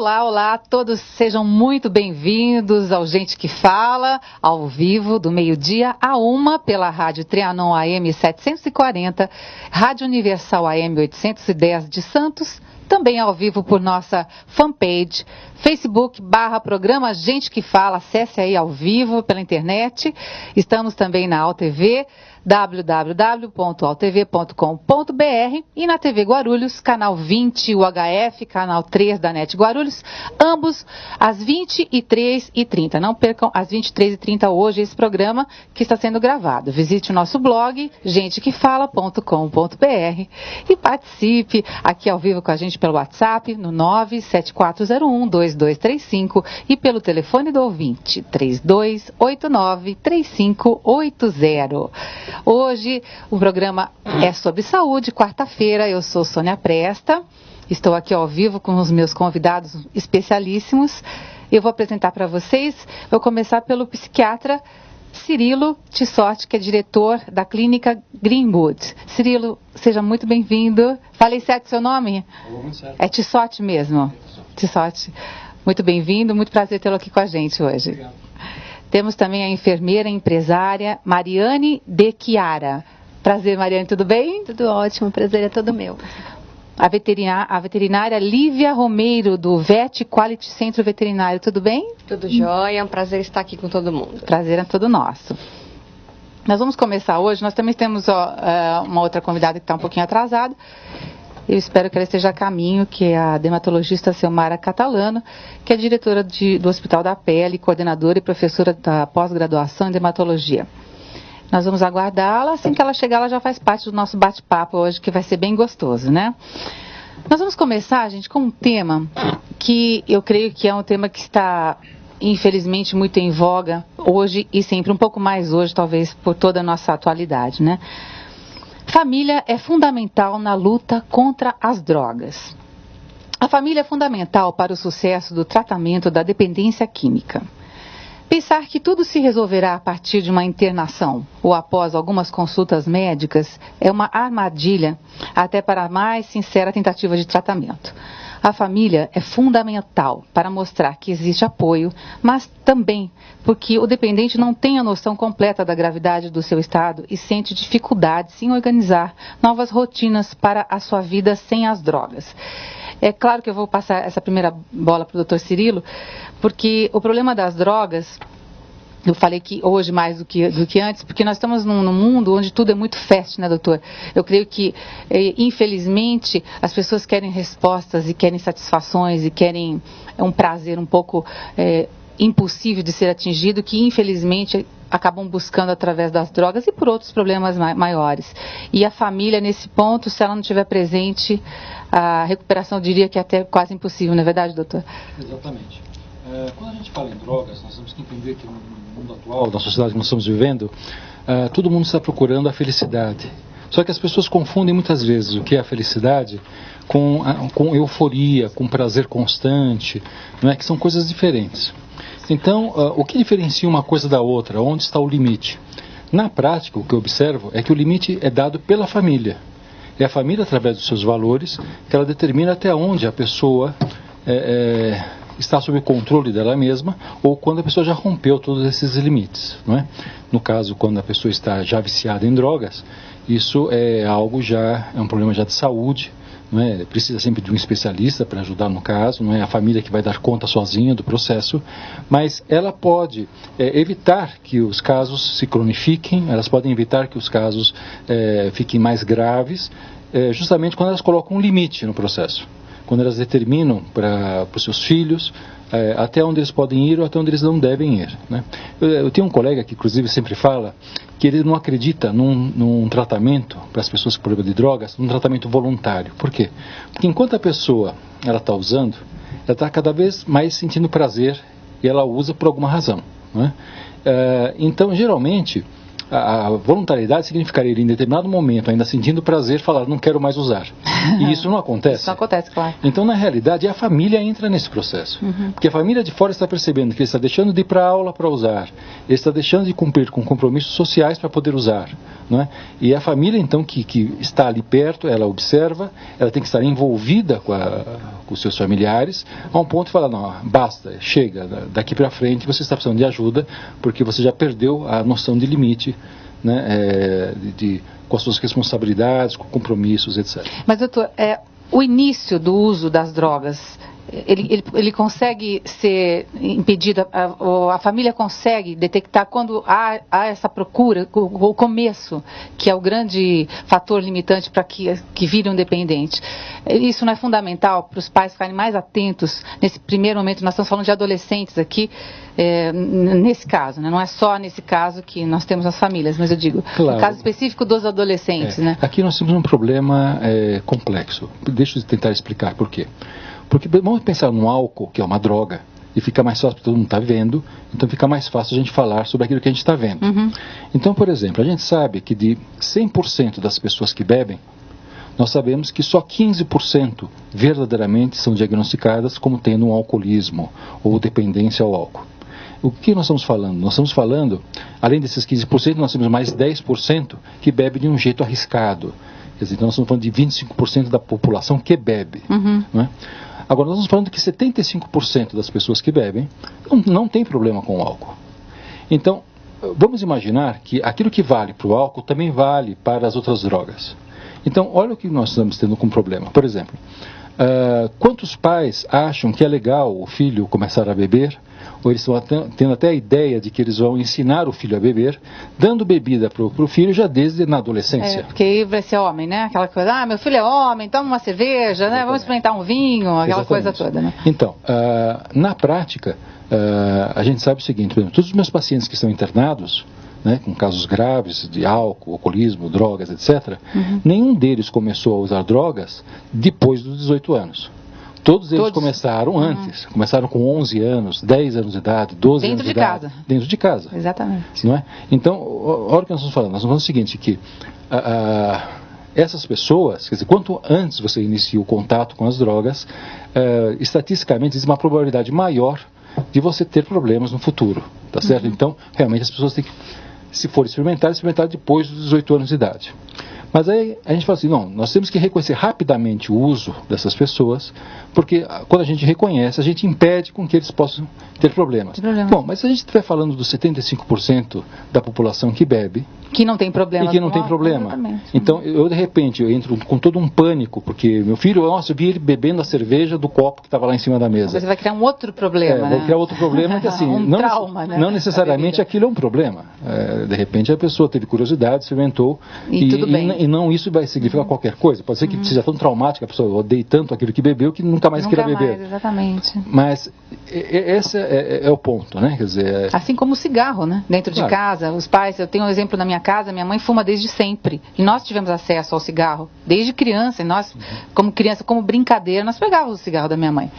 Olá, olá, todos sejam muito bem-vindos ao Gente que Fala, ao vivo, do meio-dia a 1, pela Rádio Trianon AM 740, Rádio Universal AM 810 de Santos, também ao vivo por nossa fanpage, Facebook/programa Gente que Fala, acesse aí ao vivo pela internet. Estamos também na AltV, www.altv.com.br e na TV Guarulhos, canal 20 UHF, canal 3 da NET Guarulhos, ambos às 23h30. Não percam às 23h30 hoje esse programa que está sendo gravado. Visite o nosso blog, gentequefala.com.br e participe aqui ao vivo com a gente pelo WhatsApp no 974012235 e pelo telefone do ouvinte 3289-3580. Hoje o programa é sobre saúde, quarta-feira. Eu sou Sônia Presta, estou aqui ao vivo com os meus convidados especialíssimos. Eu vou apresentar para vocês, vou começar pelo psiquiatra Cirilo Tissotti, que é diretor da clínica Greenwood. Cirilo, seja muito bem-vindo. Falei certo seu nome? Muito certo. É Tissotti mesmo? Tissotti. Muito bem-vindo, muito prazer tê-lo aqui com a gente hoje. Obrigado. Temos também a enfermeira e empresária Mariane De Chiara. Prazer, Mariane, tudo bem? Tudo ótimo, prazer é todo meu. A veterinária Lívia Romeiro, do Vet Quality Centro Veterinário, tudo bem? Tudo jóia, é um prazer estar aqui com todo mundo. Prazer é todo nosso. Nós vamos começar hoje, nós também temos uma outra convidada que está um pouquinho atrasada. Eu espero que ela esteja a caminho, que é a dermatologista Selmara Catalano, que é diretora do Hospital da Pele, coordenadora e professora da pós-graduação em dermatologia. Nós vamos aguardá-la, assim que ela chegar, ela já faz parte do nosso bate-papo hoje, que vai ser bem gostoso, né? Nós vamos começar, gente, com um tema que eu creio que é um tema que está, infelizmente, muito em voga hoje e sempre, um pouco mais hoje, talvez, por toda a nossa atualidade, né? Família é fundamental na luta contra as drogas. A família é fundamental para o sucesso do tratamento da dependência química. Pensar que tudo se resolverá a partir de uma internação ou após algumas consultas médicas é uma armadilha até para a mais sincera tentativa de tratamento. A família é fundamental para mostrar que existe apoio, mas também porque o dependente não tem a noção completa da gravidade do seu estado e sente dificuldades em organizar novas rotinas para a sua vida sem as drogas. É claro que eu vou passar essa primeira bola para o Dr. Cirilo, porque o problema das drogas, eu falei que hoje mais do que antes, porque nós estamos num mundo onde tudo é muito fast, né, doutor? Eu creio que, infelizmente, as pessoas querem respostas e querem satisfações e querem um prazer um pouco impossível de ser atingido, que infelizmente acabam buscando através das drogas e por outros problemas maiores. E a família, nesse ponto, se ela não estiver presente, a recuperação, eu diria que é até quase impossível, não é verdade, doutor? Exatamente. Quando a gente fala em drogas, nós temos que entender que no mundo atual, na sociedade que nós estamos vivendo, todo mundo está procurando a felicidade. Só que as pessoas confundem muitas vezes o que é a felicidade com euforia, com prazer constante, não é? Que são coisas diferentes. Então, o que diferencia uma coisa da outra? Onde está o limite? Na prática, o que eu observo é que o limite é dado pela família. É a família, através dos seus valores, que ela determina até onde a pessoa está sob o controle dela mesma, ou quando a pessoa já rompeu todos esses limites, não é? No caso, quando a pessoa está já viciada em drogas, isso é um problema já de saúde, não é? Precisa sempre de um especialista para ajudar no caso, não é a família que vai dar conta sozinha do processo, mas ela pode evitar que os casos se cronifiquem, elas podem evitar que os casos fiquem mais graves, justamente quando elas colocam um limite no processo. Quando elas determinam para os seus filhos até onde eles podem ir ou até onde eles não devem ir, né? Eu tenho um colega que inclusive sempre fala que ele não acredita num tratamento para as pessoas com problema de drogas, num tratamento voluntário. Por quê? Porque enquanto a pessoa está usando, ela está cada vez mais sentindo prazer e ela usa por alguma razão, né? Então, geralmente, a voluntariedade significaria, em determinado momento, ainda sentindo prazer, falar, não quero mais usar. E isso não acontece. Isso não acontece, claro. Então, na realidade, a família entra nesse processo. Porque a família de fora está percebendo que ele está deixando de ir para a aula para usar. ele está deixando de cumprir com compromissos sociais para poder usar, não é? E a família, então, que está ali perto, ela observa, ela tem que estar envolvida com os seus familiares, a um ponto de falar, não, basta, chega, daqui para frente você está precisando de ajuda, porque você já perdeu a noção de limite, né, com as suas responsabilidades, com compromissos, etc. Mas, doutor, o início do uso das drogas, ele consegue ser impedido, a família consegue detectar quando há essa procura, o começo, que é o grande fator limitante para que vire um dependente. Isso não é fundamental para os pais ficarem mais atentos nesse primeiro momento? Nós estamos falando de adolescentes aqui, nesse caso, né? Não é só nesse caso que nós temos as famílias, mas eu digo, claro, no caso específico dos adolescentes, né? Aqui nós temos um problema complexo. Deixa eu tentar explicar por quê. Porque vamos pensar no álcool, que é uma droga, e fica mais fácil, porque todo mundo está vendo, então fica mais fácil a gente falar sobre aquilo que a gente está vendo. Uhum. Então, por exemplo, a gente sabe que de 100% das pessoas que bebem, nós sabemos que só 15% verdadeiramente são diagnosticadas como tendo um alcoolismo ou dependência ao álcool. O que nós estamos falando? Nós estamos falando, além desses 15%, nós temos mais 10% que bebe de um jeito arriscado. Quer dizer, então nós estamos falando de 25% da população que bebe. Uhum. Não é? Agora, nós estamos falando que 75% das pessoas que bebem não tem problema com o álcool. Então, vamos imaginar que aquilo que vale para o álcool também vale para as outras drogas. Então, olha o que nós estamos tendo como problema. Por exemplo, quantos pais acham que é legal o filho começar a beber, ou eles estão tendo até a ideia de que eles vão ensinar o filho a beber, dando bebida para o filho já desde na adolescência. Porque aí vai ser homem, né? Aquela coisa, meu filho é homem, toma uma cerveja, né? Vamos experimentar um vinho, aquela coisa toda, né? Então, na prática, a gente sabe o seguinte, por exemplo, todos os meus pacientes que estão internados, né, com casos graves de álcool, alcoolismo, drogas, etc., nenhum deles começou a usar drogas depois dos 18 anos. Todos eles começaram antes, começaram com 11 anos, 10 anos de idade, 12 anos de idade. Dentro de casa. Exatamente. Não é? Então, olha o que nós estamos falando. Nós estamos falando o seguinte, que essas pessoas, quer dizer, quanto antes você inicia o contato com as drogas, estatisticamente existe uma probabilidade maior de você ter problemas no futuro, tá certo? Então, realmente as pessoas têm que, se for experimentar depois dos 18 anos de idade. Mas aí a gente fala assim, não, nós temos que reconhecer rapidamente o uso dessas pessoas, porque quando a gente reconhece, a gente impede com que eles possam ter problemas. Bom, mas se a gente estiver falando dos 75% da população que bebe... Que não tem problema. E que não tem problema. Exatamente. Então, de repente, eu entro com todo um pânico, porque meu filho, nossa, eu vi ele bebendo a cerveja do copo que estava lá em cima da mesa. Você vai criar um outro problema, né? Vai criar outro problema que, assim, trauma, né? Não necessariamente aquilo é um problema. De repente, a pessoa teve curiosidade, experimentou, e não isso vai significar qualquer coisa. Pode ser que seja tão traumática, a pessoa odeie tanto aquilo que bebeu que nunca mais queira beber. Exatamente. Mas esse é o ponto, né? Quer dizer, assim como o cigarro, né? Dentro de casa, os pais, eu tenho um exemplo na minha casa, minha mãe fuma desde sempre. E nós tivemos acesso ao cigarro desde criança. E nós, como criança, como brincadeira, nós pegávamos o cigarro da minha mãe.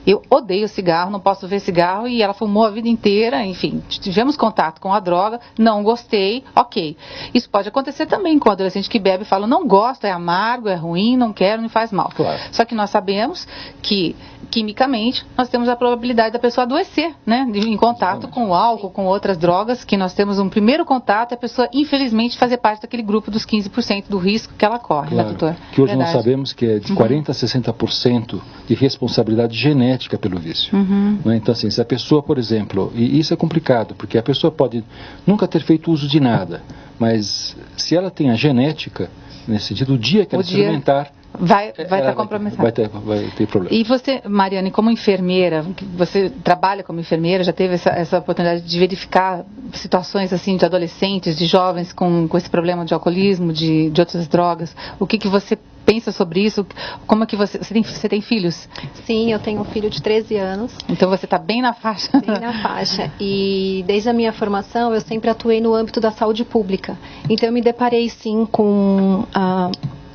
Eu odeio cigarro, não posso ver cigarro, e ela fumou a vida inteira, enfim, tivemos contato com a droga, não gostei, ok. Isso pode acontecer também com o adolescente que bebe e fala, não gosto, é amargo, é ruim, não quero, me faz mal. Claro. Só que nós sabemos que, quimicamente, nós temos a probabilidade da pessoa adoecer, né, em contato com o álcool, com outras drogas, que nós temos um primeiro contato, e a pessoa, infelizmente, fazer parte daquele grupo dos 15% do risco que ela corre, né, doutor? Que hoje nós sabemos que é de 40% a 60% de responsabilidade genética pelo vício. Né? Então, assim, se a pessoa, por exemplo, e isso é complicado, porque a pessoa pode nunca ter feito uso de nada, mas se ela tem a genética, nesse sentido, o dia que ela experimentar, vai estar compromissado. Vai ter problema. E você, Mariane, como enfermeira, você trabalha como enfermeira, já teve essa oportunidade de verificar situações assim de adolescentes, de jovens com esse problema de alcoolismo, de outras drogas. O que você pensa sobre isso? Como é que você tem filhos? Sim, eu tenho um filho de 13 anos. Então você está bem na faixa. Bem na faixa. E desde a minha formação eu sempre atuei no âmbito da saúde pública. Então eu me deparei sim com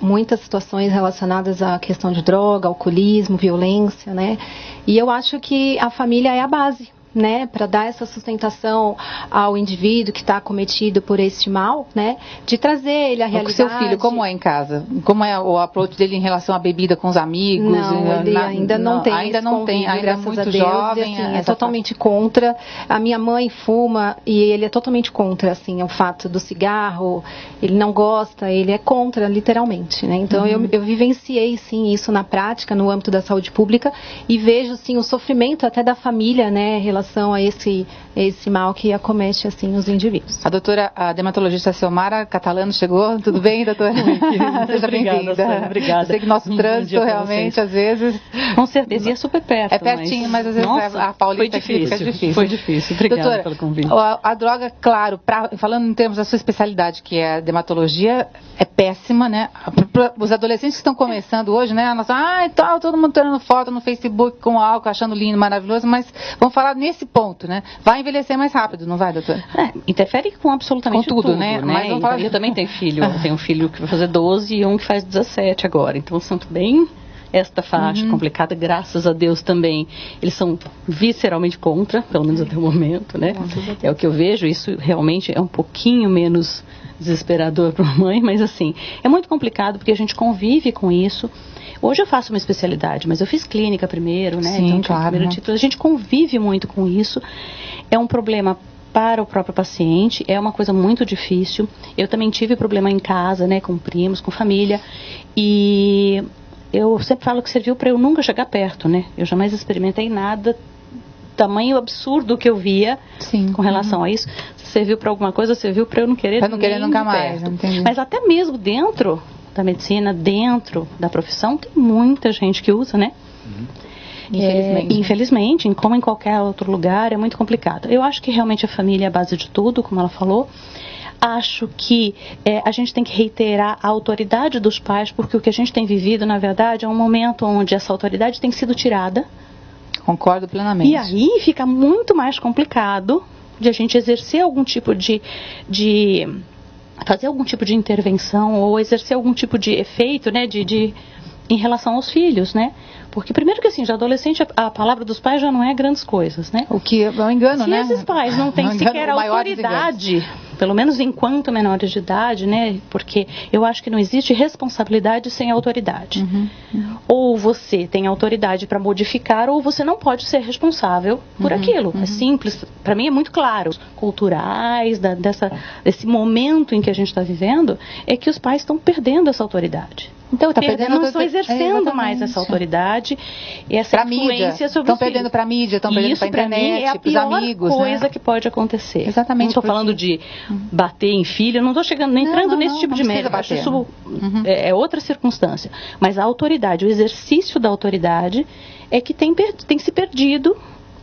muitas situações relacionadas à questão de droga, alcoolismo, violência, né? E eu acho que a família é a base né, para dar essa sustentação ao indivíduo que está acometido por este mal, né, de trazer ele à realidade. O seu filho, como é em casa? Como é o approach dele em relação à bebida com os amigos? Não, ele ainda não tem ainda não tem, ainda é muito jovem. Assim, é totalmente contra. A minha mãe fuma e ele é totalmente contra, assim, o fato do cigarro. Ele não gosta, ele é contra, literalmente, né? Então eu vivenciei, sim, isso na prática, no âmbito da saúde pública, e vejo, sim, o sofrimento até da família, né, em relação a esse mal que acomete, assim, os indivíduos. A dermatologista Silmara Catalano chegou. Tudo bem, doutora? Seja bem-vinda. Obrigada. Eu sei que nosso trânsito realmente, às vezes... Com certeza, e é super perto. É pertinho, mas às vezes a Paulista fica difícil. Foi difícil. Obrigada, doutora, pelo convite. A droga, claro, falando em termos da sua especialidade, que é a dermatologia, é péssima, né? Os adolescentes que estão começando hoje, né? Todo mundo tirando foto no Facebook com álcool, achando lindo, maravilhoso, mas vamos falar nesse ponto, né? Vai envelhecer mais rápido, não vai, doutora? Interfere com absolutamente tudo, né? Mas vamos falar... Eu também tenho filho. Eu tenho um filho que vai fazer 12 e um que faz 17 agora. Então, são bem esta faixa complicada, graças a Deus também. Eles são visceralmente contra, pelo menos até o momento, né? É o que eu vejo. Isso realmente é um pouquinho menos desesperador para a mãe, mas assim, é muito complicado porque a gente convive com isso. Hoje eu faço uma especialidade, mas eu fiz clínica primeiro, né? Sim, então, claro, primeiro título. A gente convive muito com isso. É um problema para o próprio paciente, é uma coisa muito difícil. Eu também tive problema em casa, né, com primos, com família, e eu sempre falo que serviu para eu nunca chegar perto, né? Eu jamais experimentei nada, tamanho absurdo que eu via com relação a isso. Serviu para alguma coisa, serviu para eu não querer nunca mais, entendi. Mas até mesmo dentro da medicina, dentro da profissão, tem muita gente que usa, né? Infelizmente, como em qualquer outro lugar, é muito complicado. Eu acho que realmente a família é a base de tudo, como ela falou. Acho que a gente tem que reiterar a autoridade dos pais, porque o que a gente tem vivido, na verdade, é um momento onde essa autoridade tem sido tirada. Concordo plenamente. E aí fica muito mais complicado de a gente exercer algum tipo de fazer algum tipo de intervenção ou exercer algum tipo de efeito, né, em relação aos filhos, né? Porque primeiro que assim, já adolescente, a palavra dos pais já não é grandes coisas, né? O que é um engano, né? Se esses pais não têm sequer autoridade, pelo menos enquanto menores de idade, né? Porque eu acho que não existe responsabilidade sem autoridade. Ou você tem autoridade para modificar, ou você não pode ser responsável por aquilo. É simples, para mim é muito claro. Culturais, desse momento em que a gente está vivendo, é que os pais estão perdendo essa autoridade. Então, não estão exercendo mais essa autoridade e essa influência sobre os filhos. Estão perdendo para a mídia, estão perdendo para a internet, para os amigos. Isso, coisa que pode acontecer. Exatamente. Não estou falando de bater em filho, não estou entrando nesse tipo de mérito. Acho isso é outra circunstância. Mas a autoridade, o exercício da autoridade é que tem se perdido.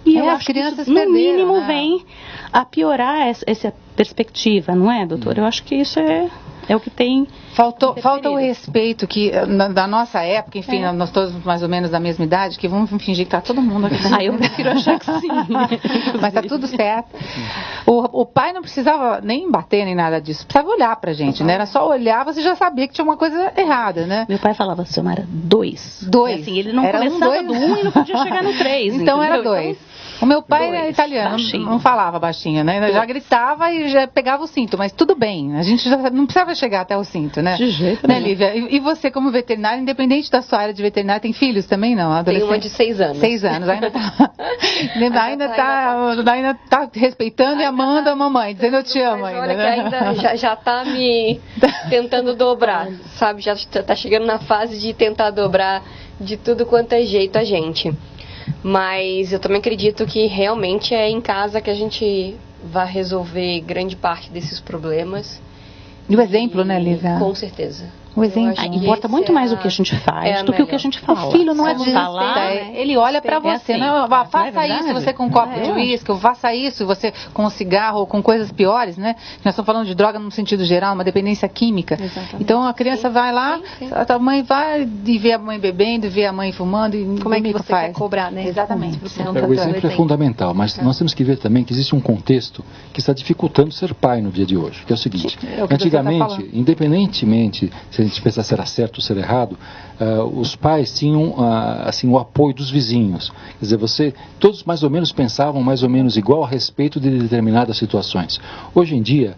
E eu acho que isso, no mínimo, vem a piorar essa perspectiva, não é, doutor? Eu acho que isso é o que tem... Falta o respeito que, da nossa época, enfim, nós todos mais ou menos da mesma idade, que vamos fingir que está todo mundo aqui. Eu prefiro achar que sim. Mas está tudo certo. O pai não precisava nem bater nem nada disso, precisava olhar pra gente, né? Era só olhar, você já sabia que tinha uma coisa errada, né? Meu pai falava, Silmara, 2. Assim, ele não começava do 1 e não podia chegar no 3. Então era 2. O meu pai era italiano, não falava baixinho, né? Já gritava e já pegava o cinto, mas tudo bem, a gente já não precisava chegar até o cinto, né? De jeito nenhum. Lívia? E você, como veterinária, independente da sua área de veterinária, tem filhos também, não? Tem uma de 6 anos. 6 anos, ainda tá respeitando e amando a mamãe, dizendo eu te amo ainda. Olha que ainda já tá me tentando dobrar, sabe? Já tá chegando na fase de tentar dobrar de tudo quanto é jeito a gente. Mas eu também acredito que realmente é em casa que a gente vai resolver grande parte desses problemas. E o exemplo, né, Lívia? Com certeza. O exemplo. Importa muito mais o que a gente faz do que o que a gente fala. O filho não é de ele olha pra você, assim, não, faça isso, você com um copo de uísque, faça isso, você com um cigarro ou com coisas piores, né? Nós estamos falando de droga no sentido geral, uma dependência química. Exatamente. Então a criança vai lá, a mãe vai e vê a mãe bebendo, vê a mãe fumando e como é que você faz? quer cobrar, né? Exatamente. O exemplo é fundamental, mas nós temos que ver também que existe um contexto que está dificultando ser pai no dia de hoje, que é o seguinte, antigamente, independentemente se a gente pensar se era certo ou se era errado, os pais tinham assim, o apoio dos vizinhos. Quer dizer, todos mais ou menos pensavam mais ou menos igual a respeito de determinadas situações. Hoje em dia,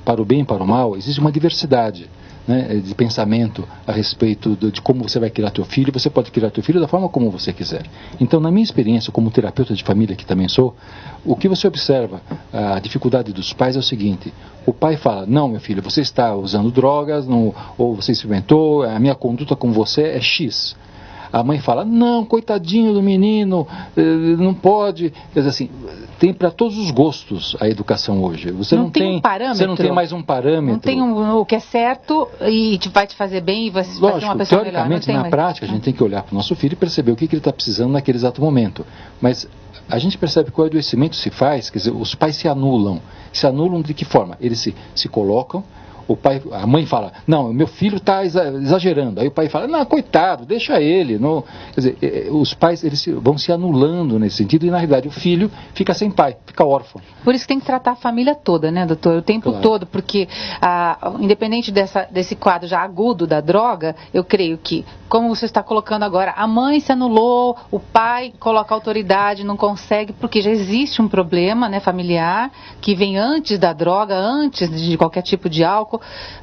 para o bem e para o mal, existe uma diversidade, né, de pensamento a respeito de como você vai criar teu filho. Você pode criar teu filho da forma como você quiser. Então, na minha experiência como terapeuta de família, que também sou, o que você observa, a dificuldade dos pais é o seguinte: o pai fala, não, meu filho, você está usando drogas, ou você experimentou, a minha conduta com você é X. A mãe fala, não, coitadinho do menino, não pode. Quer dizer assim, tem para todos os gostos a educação hoje. Você não tem um parâmetro. Você não tem mais um parâmetro. Não tem o que é certo e vai te fazer bem e vai ser uma pessoa melhor. Teoricamente, na prática, a gente tem que olhar para o nosso filho e perceber o que ele está precisando naquele exato momento. Mas a gente percebe que o adoecimento se faz, quer dizer, os pais se anulam. Se anulam de que forma? Eles se colocam. A mãe fala, não, meu filho está exagerando. Aí o pai fala, não, coitado, deixa ele. Não. Quer dizer, os pais vão se anulando nesse sentido e, na realidade, o filho fica sem pai, fica órfão. Por isso que tem que tratar a família toda, né, doutor? O tempo todo, porque independente desse quadro já agudo da droga, eu creio que, como você está colocando agora, a mãe se anulou, o pai coloca autoridade, não consegue, porque já existe um problema, né, familiar, que vem antes da droga, antes de qualquer tipo de álcool,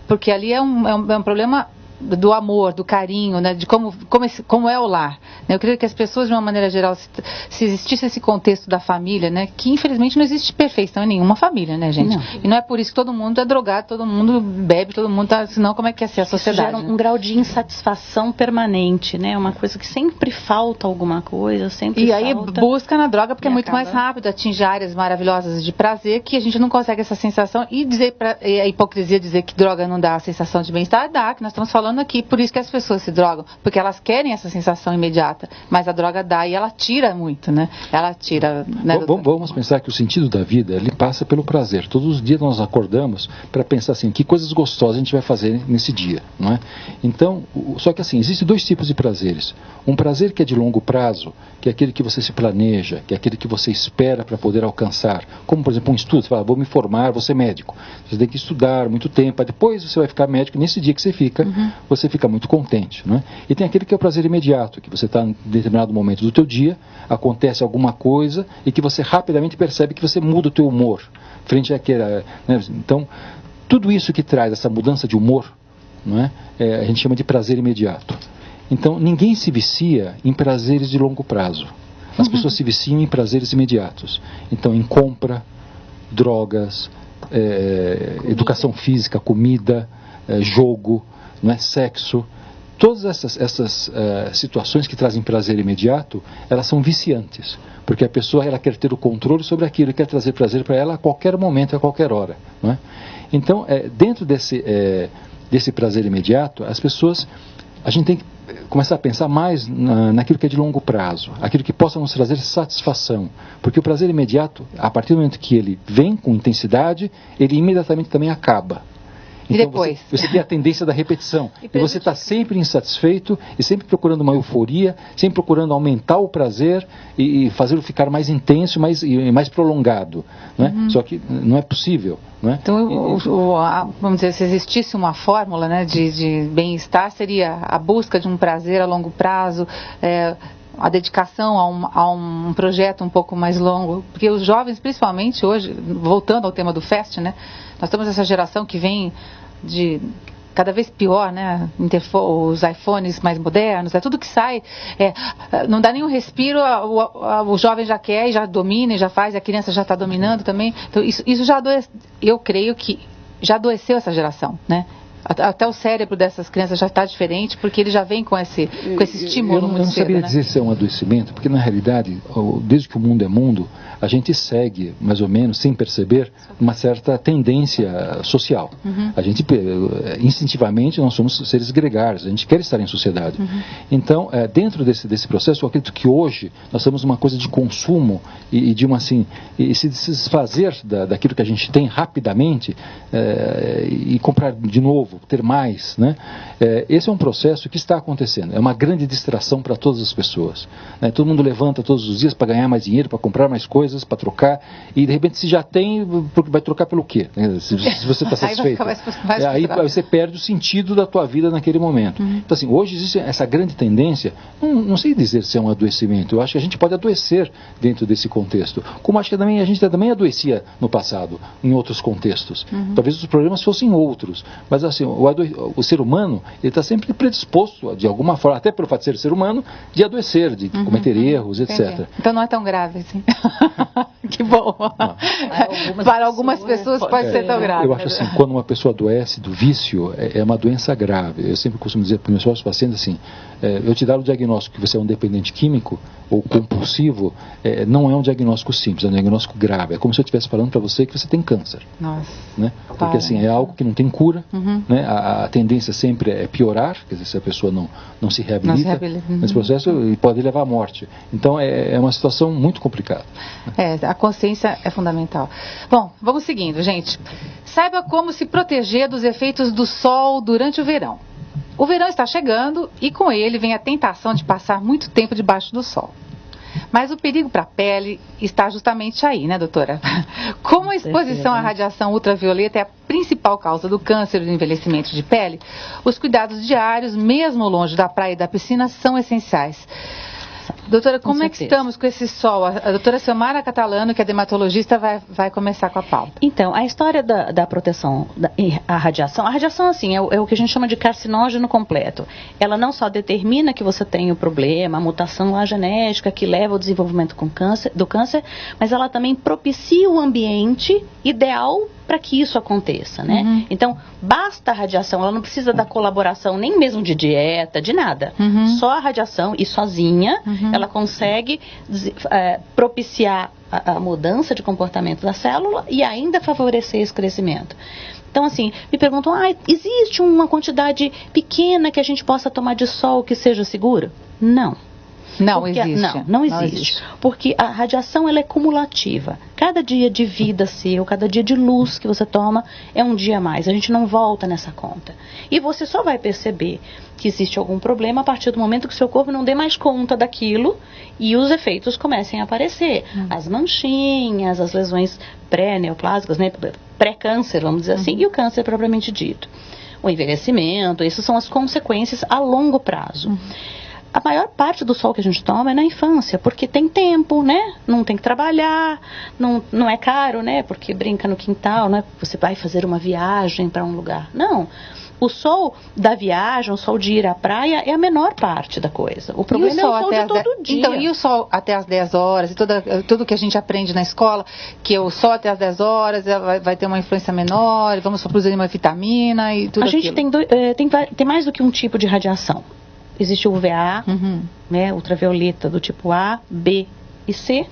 porque ali é um problema do amor, do carinho, né, de como é o lar. Eu creio que as pessoas, de uma maneira geral, se existisse esse contexto da família, né, que infelizmente não existe perfeição em nenhuma família, né, gente? Não. E não é por isso que todo mundo é drogado, todo mundo bebe, todo mundo tá, senão como é que ia ser a sociedade? Isso gera um grau de insatisfação permanente, né? Uma coisa que sempre falta alguma coisa, sempre falta. E aí busca na droga porque é muito mais rápido, atinge áreas maravilhosas de prazer que a gente não consegue essa sensação e a hipocrisia dizer que droga não dá a sensação de bem-estar, dá, que nós estamos falando aqui, por isso que as pessoas se drogam, porque elas querem essa sensação imediata, mas a droga dá e ela tira muito, né? Ela tira, né, vamos pensar que o sentido da vida, ele passa pelo prazer. Todos os dias nós acordamos para pensar assim, que coisas gostosas a gente vai fazer nesse dia, não é? Então, só que assim, existem dois tipos de prazeres. Um prazer que é de longo prazo, que é aquele que você se planeja, que é aquele que você espera para poder alcançar. Como, por exemplo, um estudo, você fala, vou me formar, vou ser médico. Você tem que estudar muito tempo, depois você vai ficar médico, nesse dia que você fica, você fica muito contente, não é? E tem aquele que é o prazer imediato, que você está em determinado momento do teu dia, acontece alguma coisa e que você rapidamente percebe que você muda o teu humor frente àquela, né? Então, tudo isso que traz essa mudança de humor, não é? A gente chama de prazer imediato. Então, ninguém se vicia em prazeres de longo prazo. As pessoas se viciam em prazeres imediatos. Então, em compra, drogas, educação física, comida, jogo, não é? Sexo. Todas essas situações que trazem prazer imediato, elas são viciantes. Porque a pessoa ela quer ter o controle sobre aquilo, quer trazer prazer para ela a qualquer momento, a qualquer hora. Não é? Então, dentro desse prazer imediato, a gente tem que começar a pensar mais naquilo que é de longo prazo, aquilo que possa nos trazer satisfação, porque o prazer imediato, a partir do momento que ele vem com intensidade, ele imediatamente também acaba. Então, e depois? Você tem a tendência da repetição. E você está sempre insatisfeito e sempre procurando uma euforia, sempre procurando aumentar o prazer e fazê-lo ficar mais intenso e mais prolongado. Né? Só que não é possível. Né? Então, vamos dizer, se existisse uma fórmula, né, de bem-estar, seria a busca de um prazer a longo prazo, a dedicação a um projeto um pouco mais longo, porque os jovens, principalmente hoje, voltando ao tema do FEST, né, nós temos essa geração que vem de cada vez pior, né, os iPhones mais modernos, tudo que sai, não dá nenhum respiro, o jovem já quer e já domina e já faz, a criança já está dominando também, então isso já eu creio que já adoeceu essa geração, né? Até o cérebro dessas crianças já está diferente, porque ele já vem com esse estímulo muito cedo. Eu não saberia dizer se é um adoecimento, porque na realidade, desde que o mundo é mundo, a gente segue, mais ou menos, sem perceber, uma certa tendência social. A gente, instintivamente, nós somos seres gregários, a gente quer estar em sociedade. Então, dentro desse processo, eu acredito que hoje nós temos uma coisa de consumo e de e se desfazer daquilo que a gente tem rapidamente e comprar de novo, ter mais, né? Esse é um processo que está acontecendo, é uma grande distração para todas as pessoas, né? Todo mundo levanta todos os dias para ganhar mais dinheiro, para comprar mais coisas, coisas para trocar, e de repente se já tem, vai trocar pelo quê? Se você está satisfeito. Aí você perde o sentido da tua vida naquele momento. Então assim, hoje existe essa grande tendência, não sei dizer se é um adoecimento, eu acho que a gente pode adoecer dentro desse contexto, como acho que a gente também adoecia no passado, em outros contextos. Talvez os problemas fossem outros, mas assim, o ser humano, ele está sempre predisposto, de alguma forma, até pelo fato de ser humano, de adoecer, de cometer erros, etc. Entendi. Então não é tão grave assim. Que bom. Para algumas pessoas pode ser tão grave. Eu acho assim, quando uma pessoa adoece do vício, é uma doença grave. Eu sempre costumo dizer para os meus pacientes assim, eu te dar o diagnóstico que você é um dependente químico ou compulsivo, não é um diagnóstico simples, é um diagnóstico grave. É como se eu estivesse falando para você que você tem câncer. Nossa. Né? Porque assim, é algo que não tem cura, né? A tendência sempre é piorar, quer dizer, se a pessoa não se reabilita, nesse processo pode levar à morte. Então é uma situação muito complicada. A consciência é fundamental. Bom, vamos seguindo, gente. Saiba como se proteger dos efeitos do sol durante o verão. O verão está chegando e com ele vem a tentação de passar muito tempo debaixo do sol. Mas o perigo para a pele está justamente aí, né, doutora? Como a exposição à radiação ultravioleta é a principal causa do câncer e do envelhecimento de pele, os cuidados diários, mesmo longe da praia e da piscina, são essenciais. Doutora, como é que estamos com esse sol? A doutora Silmara Catalano, que é dermatologista, vai começar com a pauta. Então, a história da proteção à radiação, assim, é o que a gente chama de carcinógeno completo. Ela não só determina que você tem o problema, a mutação lá genética que leva ao desenvolvimento do câncer, mas ela também propicia o ambiente ideal para que isso aconteça, né? Então, basta a radiação, ela não precisa da colaboração nem mesmo de dieta, de nada. Só a radiação e sozinha, ela consegue propiciar a mudança de comportamento da célula e ainda favorecer esse crescimento. Então, assim, me perguntam, existe uma quantidade pequena que a gente possa tomar de sol que seja segura? Não. Não existe. Não existe. Porque a radiação, ela é cumulativa. Cada dia de vida seu, cada dia de luz que você toma é um dia a mais. A gente não volta nessa conta. E você só vai perceber que existe algum problema a partir do momento que seu corpo não dê mais conta daquilo e os efeitos comecem a aparecer. As manchinhas, as lesões pré-neoplásicas, né? Pré-câncer, vamos dizer assim, e o câncer propriamente dito. O envelhecimento, essas são as consequências a longo prazo. A maior parte do sol que a gente toma é na infância, porque tem tempo, né? Não tem que trabalhar, não é caro, né? Porque brinca no quintal, não é? Você vai fazer uma viagem para um lugar. Não. O sol da viagem, o sol de ir à praia é a menor parte da coisa. O problema é o sol de todo dia. Então, e o sol até as 10 horas, e tudo que a gente aprende na escola, que o sol até as 10 horas vai ter uma influência menor, vamos produzir uma vitamina e tudo aquilo. A gente tem mais do que um tipo de radiação. Existe o UVA, né, ultravioleta do tipo A, B e C,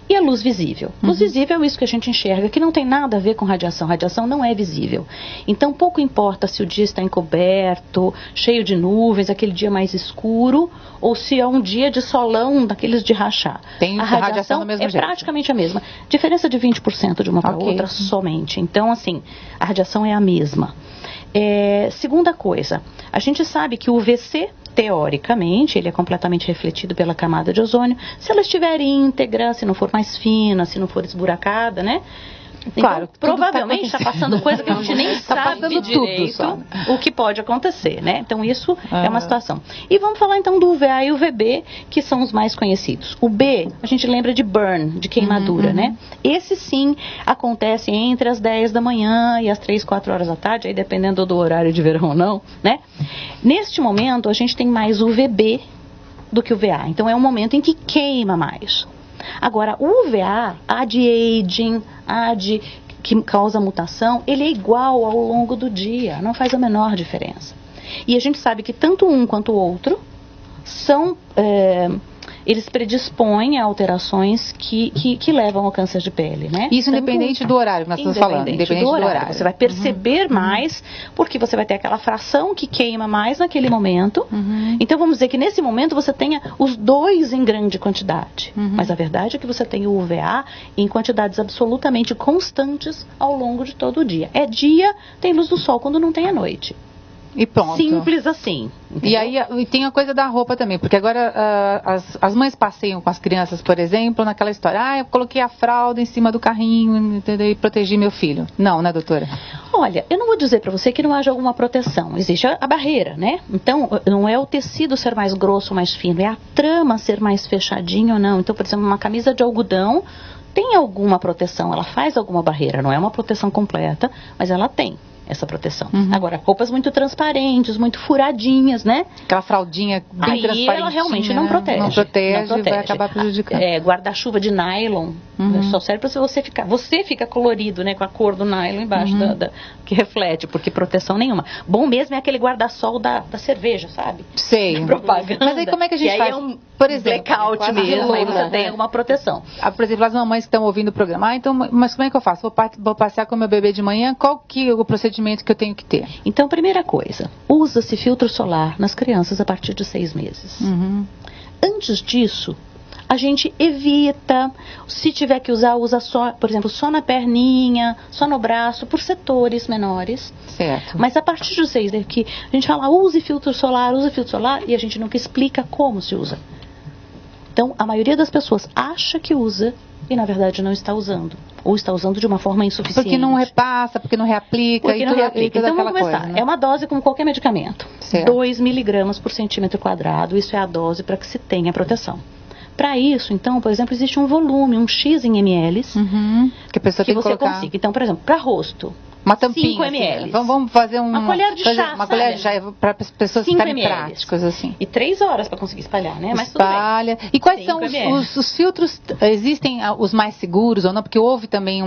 e a luz visível. Luz visível é isso que a gente enxerga, que não tem nada a ver com radiação. Radiação não é visível. Então, pouco importa se o dia está encoberto, cheio de nuvens, aquele dia mais escuro, ou se é um dia de solão, daqueles de rachar. Tem a radiação do mesmo jeito. Praticamente a mesma. Diferença de 20% de uma para outra somente. Então, assim, a radiação é a mesma. Segunda coisa, a gente sabe que o UVC, teoricamente, ele é completamente refletido pela camada de ozônio, se ela estiver íntegra, se não for mais fina, se não for esburacada, né? Claro, então, provavelmente está passando coisa que a gente nem sabe direito o que pode acontecer, né? Então isso é uma situação. E vamos falar então do UVA e o UVB, que são os mais conhecidos. O B, a gente lembra de burn, de queimadura, né? Esse sim acontece entre as 10 da manhã e as 3, 4 horas da tarde, aí dependendo do horário de verão ou não, né? Neste momento a gente tem mais UVB do que o UVA, então é um momento em que queima mais. Agora, o UVA, a de aging, que causa mutação, ele é igual ao longo do dia, não faz a menor diferença. E a gente sabe que tanto um quanto o outro são eles predispõem a alterações que levam ao câncer de pele, né? Isso independente do horário que nós estamos falando. Independente do horário. Você vai perceber mais, porque você vai ter aquela fração que queima mais naquele momento. Então, vamos dizer que nesse momento você tenha os dois em grande quantidade. Mas a verdade é que você tem o UVA em quantidades absolutamente constantes ao longo de todo o dia. É dia, tem luz do sol quando não tem à noite. E pronto. Simples assim. Entendeu? E aí e tem a coisa da roupa também, porque agora as mães passeiam com as crianças, por exemplo, naquela história, eu coloquei a fralda em cima do carrinho, entendeu? E protegi meu filho. Não, né, doutora? Olha, eu não vou dizer para você que não haja alguma proteção. Existe a barreira, né? Então, não é o tecido ser mais grosso ou mais fino, é a trama ser mais fechadinha ou não. Então, por exemplo, uma camisa de algodão tem alguma proteção, ela faz alguma barreira, não é uma proteção completa, mas ela tem essa proteção. Agora, roupas muito transparentes, muito furadinhas, né? Aquela fraldinha bem transparente. Aí ela realmente não protege. Não protege, vai acabar prejudicando. Guarda-chuva de nylon, só serve para você ficar. Você fica colorido, né? Com a cor do nylon embaixo que reflete, porque proteção nenhuma. Bom mesmo é aquele guarda-sol da cerveja, sabe? Sei. Propaganda. Mas aí como é que a gente faz? Por exemplo, blackout mesmo, aí você tem alguma proteção. Por exemplo, as mamães que estão ouvindo o programa, então, mas como é que eu faço? Vou passear com meu bebê de manhã, qual que é o procedimento que eu tenho que ter? Então, primeira coisa, usa-se filtro solar nas crianças a partir de 6 meses. Antes disso, a gente evita, se tiver que usar, usa só, por exemplo, só na perninha, só no braço, por setores menores. Certo. Mas a partir de 6, né, que a gente fala, use filtro solar, e a gente nunca explica como se usa. Então, a maioria das pessoas acha que usa e, na verdade, não está usando. Ou está usando de uma forma insuficiente. Porque não repassa, porque não reaplica. Porque não reaplica. Então, vamos começar. Coisa, né? É uma dose como qualquer medicamento. Certo. 2 miligramas por centímetro quadrado. Isso é a dose para que se tenha proteção. Para isso, então, por exemplo, existe um volume, um X em ml, que a pessoa tem que colocar. Consiga. Então, por exemplo, para rosto, uma tampinha, 5 ml. Assim, vamos fazer uma colher de chá, uma colher de chá para as pessoas ficarem práticas, assim. E 3 horas para conseguir espalhar, né? Mas espalha. Tudo bem. E quais são os filtros? Existem os mais seguros ou não? Porque houve também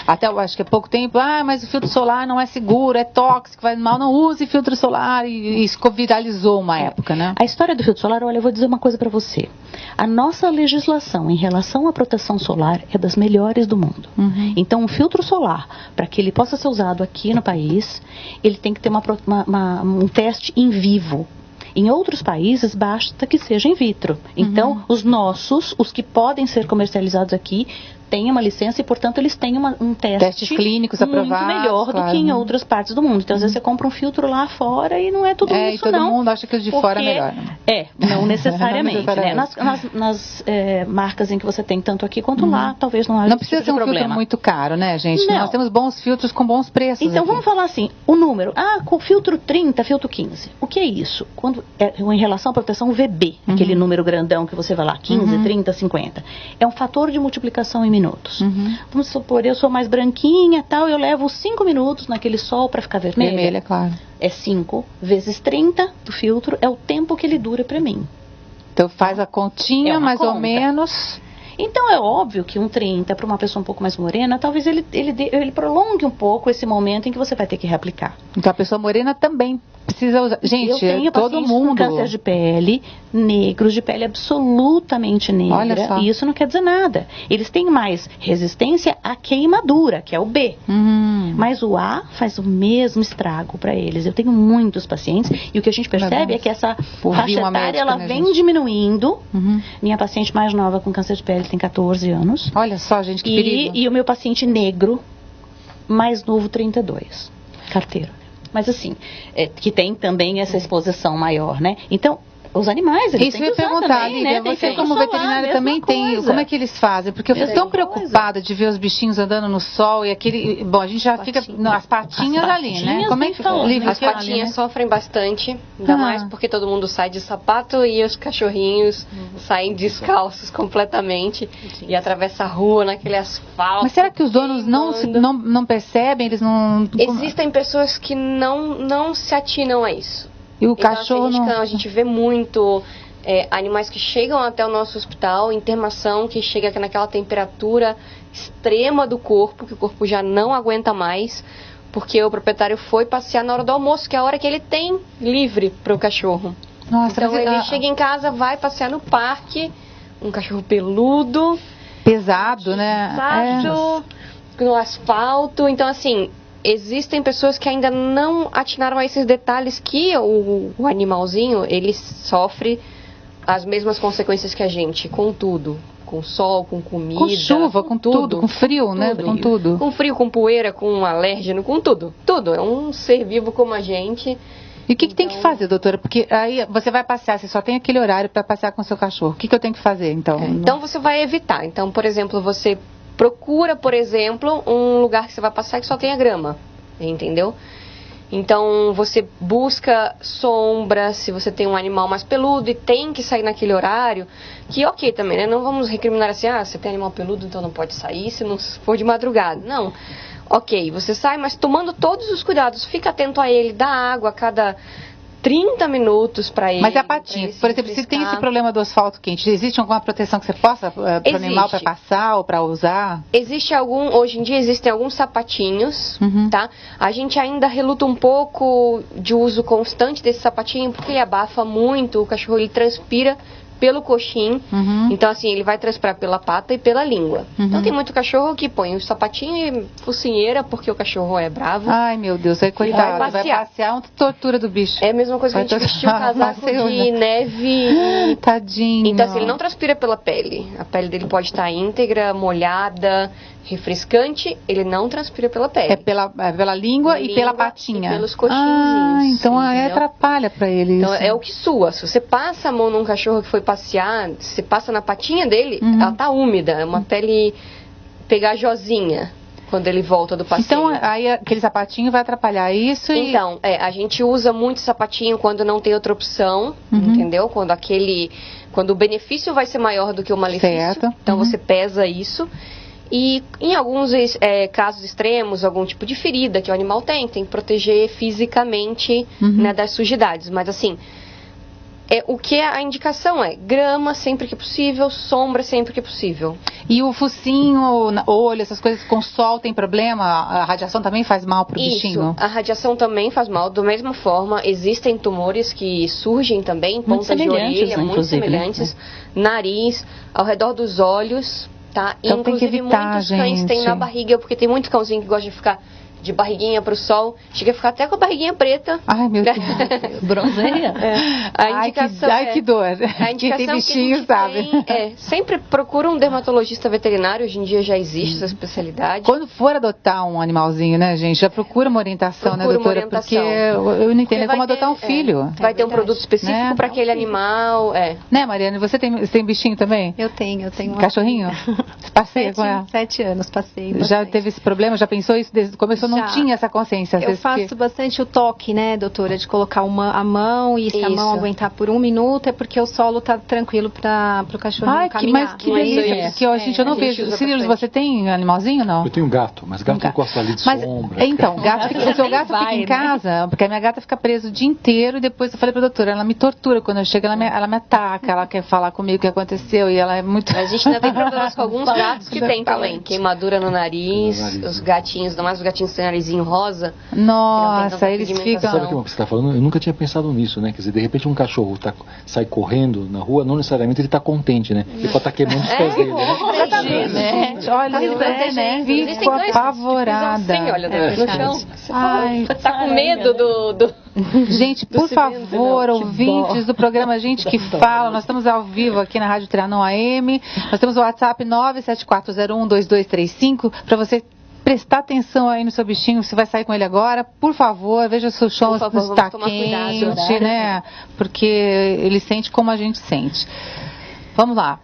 até eu acho que há pouco tempo, mas o filtro solar não é seguro, é tóxico, faz mal, não use filtro solar, e isso viralizou uma época, né? A história do filtro solar, olha, eu vou dizer uma coisa para você. A nossa legislação em relação à proteção solar é das melhores do mundo. Então, um filtro solar, para que ele possa ser usado aqui no país, ele tem que ter um teste em vivo. Em outros países, basta que seja in vitro. Então, os que podem ser comercializados aqui, têm uma licença e, portanto, eles têm um testes clínicos aprovados, muito melhor do que em outras partes do mundo. Então, às vezes, você compra um filtro lá fora e não é tudo isso, e todo mundo acha que o de fora é melhor. Não necessariamente. Né? Nas marcas em que você tem tanto aqui quanto lá, talvez não haja Não precisa ser um filtro muito caro, né, gente? Não. Nós temos bons filtros com bons preços. Então, aqui. vamos falar assim, o número. Com filtro 30, filtro 15. O que é isso? Em relação à proteção VB, aquele número grandão que você vai lá, 15, 30, 50. É um fator de multiplicação em minutos. Vamos supor, eu sou mais branquinha, tal, eu levo 5 minutos naquele sol para ficar vermelha. Vermelha, claro. É 5 vezes 30 do filtro, é o tempo que ele dura para mim. Então faz a continha, mais ou menos. Então é óbvio que um 30 para uma pessoa um pouco mais morena, talvez ele prolongue um pouco esse momento em que você vai ter que reaplicar. Então a pessoa morena também precisa usar. Gente, eu tenho todo mundo. Com câncer de pele, negros de pele absolutamente negra. Olha só. E isso não quer dizer nada. Eles têm mais resistência à queimadura, que é o B. Mas o A faz o mesmo estrago para eles. Eu tenho muitos pacientes e o que a gente percebe é que essa faixa etária ela vem diminuindo. Minha paciente mais nova com câncer de pele tem 14 anos. Olha só, gente, que perigo. E o meu paciente negro mais novo, 32. Carteiro. Mas assim, que tem também essa exposição maior, né? Então, os animais, eles têm que usar perguntar, também, Lívia, né? você como veterinária também tem, como é que eles fazem? Porque eu fico tão preocupada de ver os bichinhos andando no sol e aquele, bom, a gente já fica, as patinhas ali, né? Como é que Lívia, as patinhas sofrem bastante, ainda mais porque todo mundo sai de sapato e os cachorrinhos saem descalços completamente e atravessa a rua naquele asfalto. Mas será que os donos não percebem, eles não... Existem pessoas que não se atinam a isso. E o então, cachorro a gente vê muito animais que chegam até o nosso hospital, internação, que chega naquela temperatura extrema do corpo, que o corpo já não aguenta mais, porque o proprietário foi passear na hora do almoço, que é a hora que ele tem livre para o cachorro. Nossa, então ele chega em casa, vai passear no parque, um cachorro peludo, pesado, né? No asfalto. Então, assim, existem pessoas que ainda não atinaram a esses detalhes que o animalzinho, ele sofre as mesmas consequências que a gente, com tudo. Com sol, com comida. Com chuva, com tudo. Com frio, né? Com tudo. Com frio, com poeira, com alérgeno, com tudo. Tudo. É um ser vivo como a gente. E o que tem que fazer, doutora? Porque aí você vai passear, você só tem aquele horário para passear com o seu cachorro. O que eu tenho que fazer, então? Então você vai evitar. Então, por exemplo, você procura, por exemplo, um lugar que você vai passear que só tenha grama, entendeu? Então você busca sombra, se você tem um animal mais peludo e tem que sair naquele horário, que ok também, né? Não vamos recriminar assim, você tem animal peludo, então não pode sair se não for de madrugada. Não. Ok, você sai, mas tomando todos os cuidados, fica atento a ele, dá água a cada 30 minutos para ele. Mas a patinha, por exemplo, se tem esse problema do asfalto quente, existe alguma proteção que você possa para o animal para passar ou para usar? Hoje em dia existem alguns sapatinhos, tá? A gente ainda reluta um pouco de uso constante desse sapatinho, porque ele abafa muito, o cachorro ele transpira pelo coxim, então assim, ele vai transpirar pela pata e pela língua. Então tem muito cachorro que põe o sapatinho e focinheira porque o cachorro é bravo. Ai, meu Deus, aí coitado, vai passear uma tortura do bicho. É a mesma coisa que a gente vestiu o casaco de neve. Tadinho. Então assim, ele não transpira pela pele. A pele dele pode estar íntegra, molhada, refrescante, ele não transpira pela pele. É pela língua e pela patinha. E pelos coxinzinhos. Então aí atrapalha pra ele então, isso. é o que sua. Se você passa a mão num cachorro que foi passear, se você passa na patinha dele, ela tá úmida, é uma pele pegajosinha quando ele volta do passeio. Então aí aquele sapatinho vai atrapalhar isso e... Então, a gente usa muito sapatinho quando não tem outra opção, entendeu? Quando o benefício vai ser maior do que o malefício. Certo. Então você pesa isso. E em alguns casos extremos, algum tipo de ferida que o animal tem que proteger fisicamente, né, das sujidades. Mas assim, o que a indicação é grama sempre que possível, sombra sempre que possível. E o focinho, olho, essas coisas com sol tem problema? A radiação também faz mal pro bichinho? A radiação também faz mal. Da mesma forma, existem tumores que surgem também, pontas de orelha, muito semelhantes, nariz, ao redor dos olhos. Tá? Então Inclusive, tem que evitar, muitos cães têm na barriga, porque tem muito cãozinho que gosta de ficar de barriguinha pro sol, chega a ficar até com a barriguinha preta. Ai, meu Deus. Bronzeia. A indicação que dor. A indicação quem tem bichinho sabe. Sempre procura um dermatologista veterinário, hoje em dia já existe essa especialidade. Quando for adotar um animalzinho, né, gente, já procura uma orientação, né, doutora? Porque eu não entendo como adotar um filho. Vai ter um produto específico para aquele animal. Né, Mariana? Você tem bichinho também? Eu tenho um cachorrinho? Você passeia com ela? 7 anos, passei. Já teve esse problema? Já pensou isso desde o começo? Não tinha essa consciência. Eu faço bastante o toque, né, doutora, de colocar a mão e se a mão aguentar por 1 minuto é porque o solo tá tranquilo para o cachorrinho caminhar. Mas que delícia, porque gente, eu não vejo. Cirilo, você tem animalzinho, não? Eu tenho um gato, mas gato gosta ali de sombra. Então, o seu gato fica em casa, porque a minha gata fica presa o dia inteiro e depois eu falei pra doutora, ela me tortura quando eu chego, ela me ataca, ela quer falar comigo o que aconteceu e ela é muito... A gente ainda tem problemas com alguns gatos que tem também, queimadura no nariz, os gatinhos, ainda mais os gatinhos têm narizinho rosa. Nossa, eles ficam... Sabe o que você está falando? Eu nunca tinha pensado nisso, né? Quer dizer, de repente um cachorro sai correndo na rua, não necessariamente ele está contente, né? Ele pode estar queimando os pés dele, né? Exatamente. Olha, fico apavorada. Assim, olha, no chão. Você tá com medo do... Gente, por favor, ouvintes do programa Gente que Fala, nós estamos ao vivo aqui na Rádio Trianon AM, nós temos o WhatsApp 974012235 para você prestar atenção aí no seu bichinho, você vai sair com ele agora, por favor, veja se o chão está quente, né? Porque ele sente como a gente sente. Vamos lá.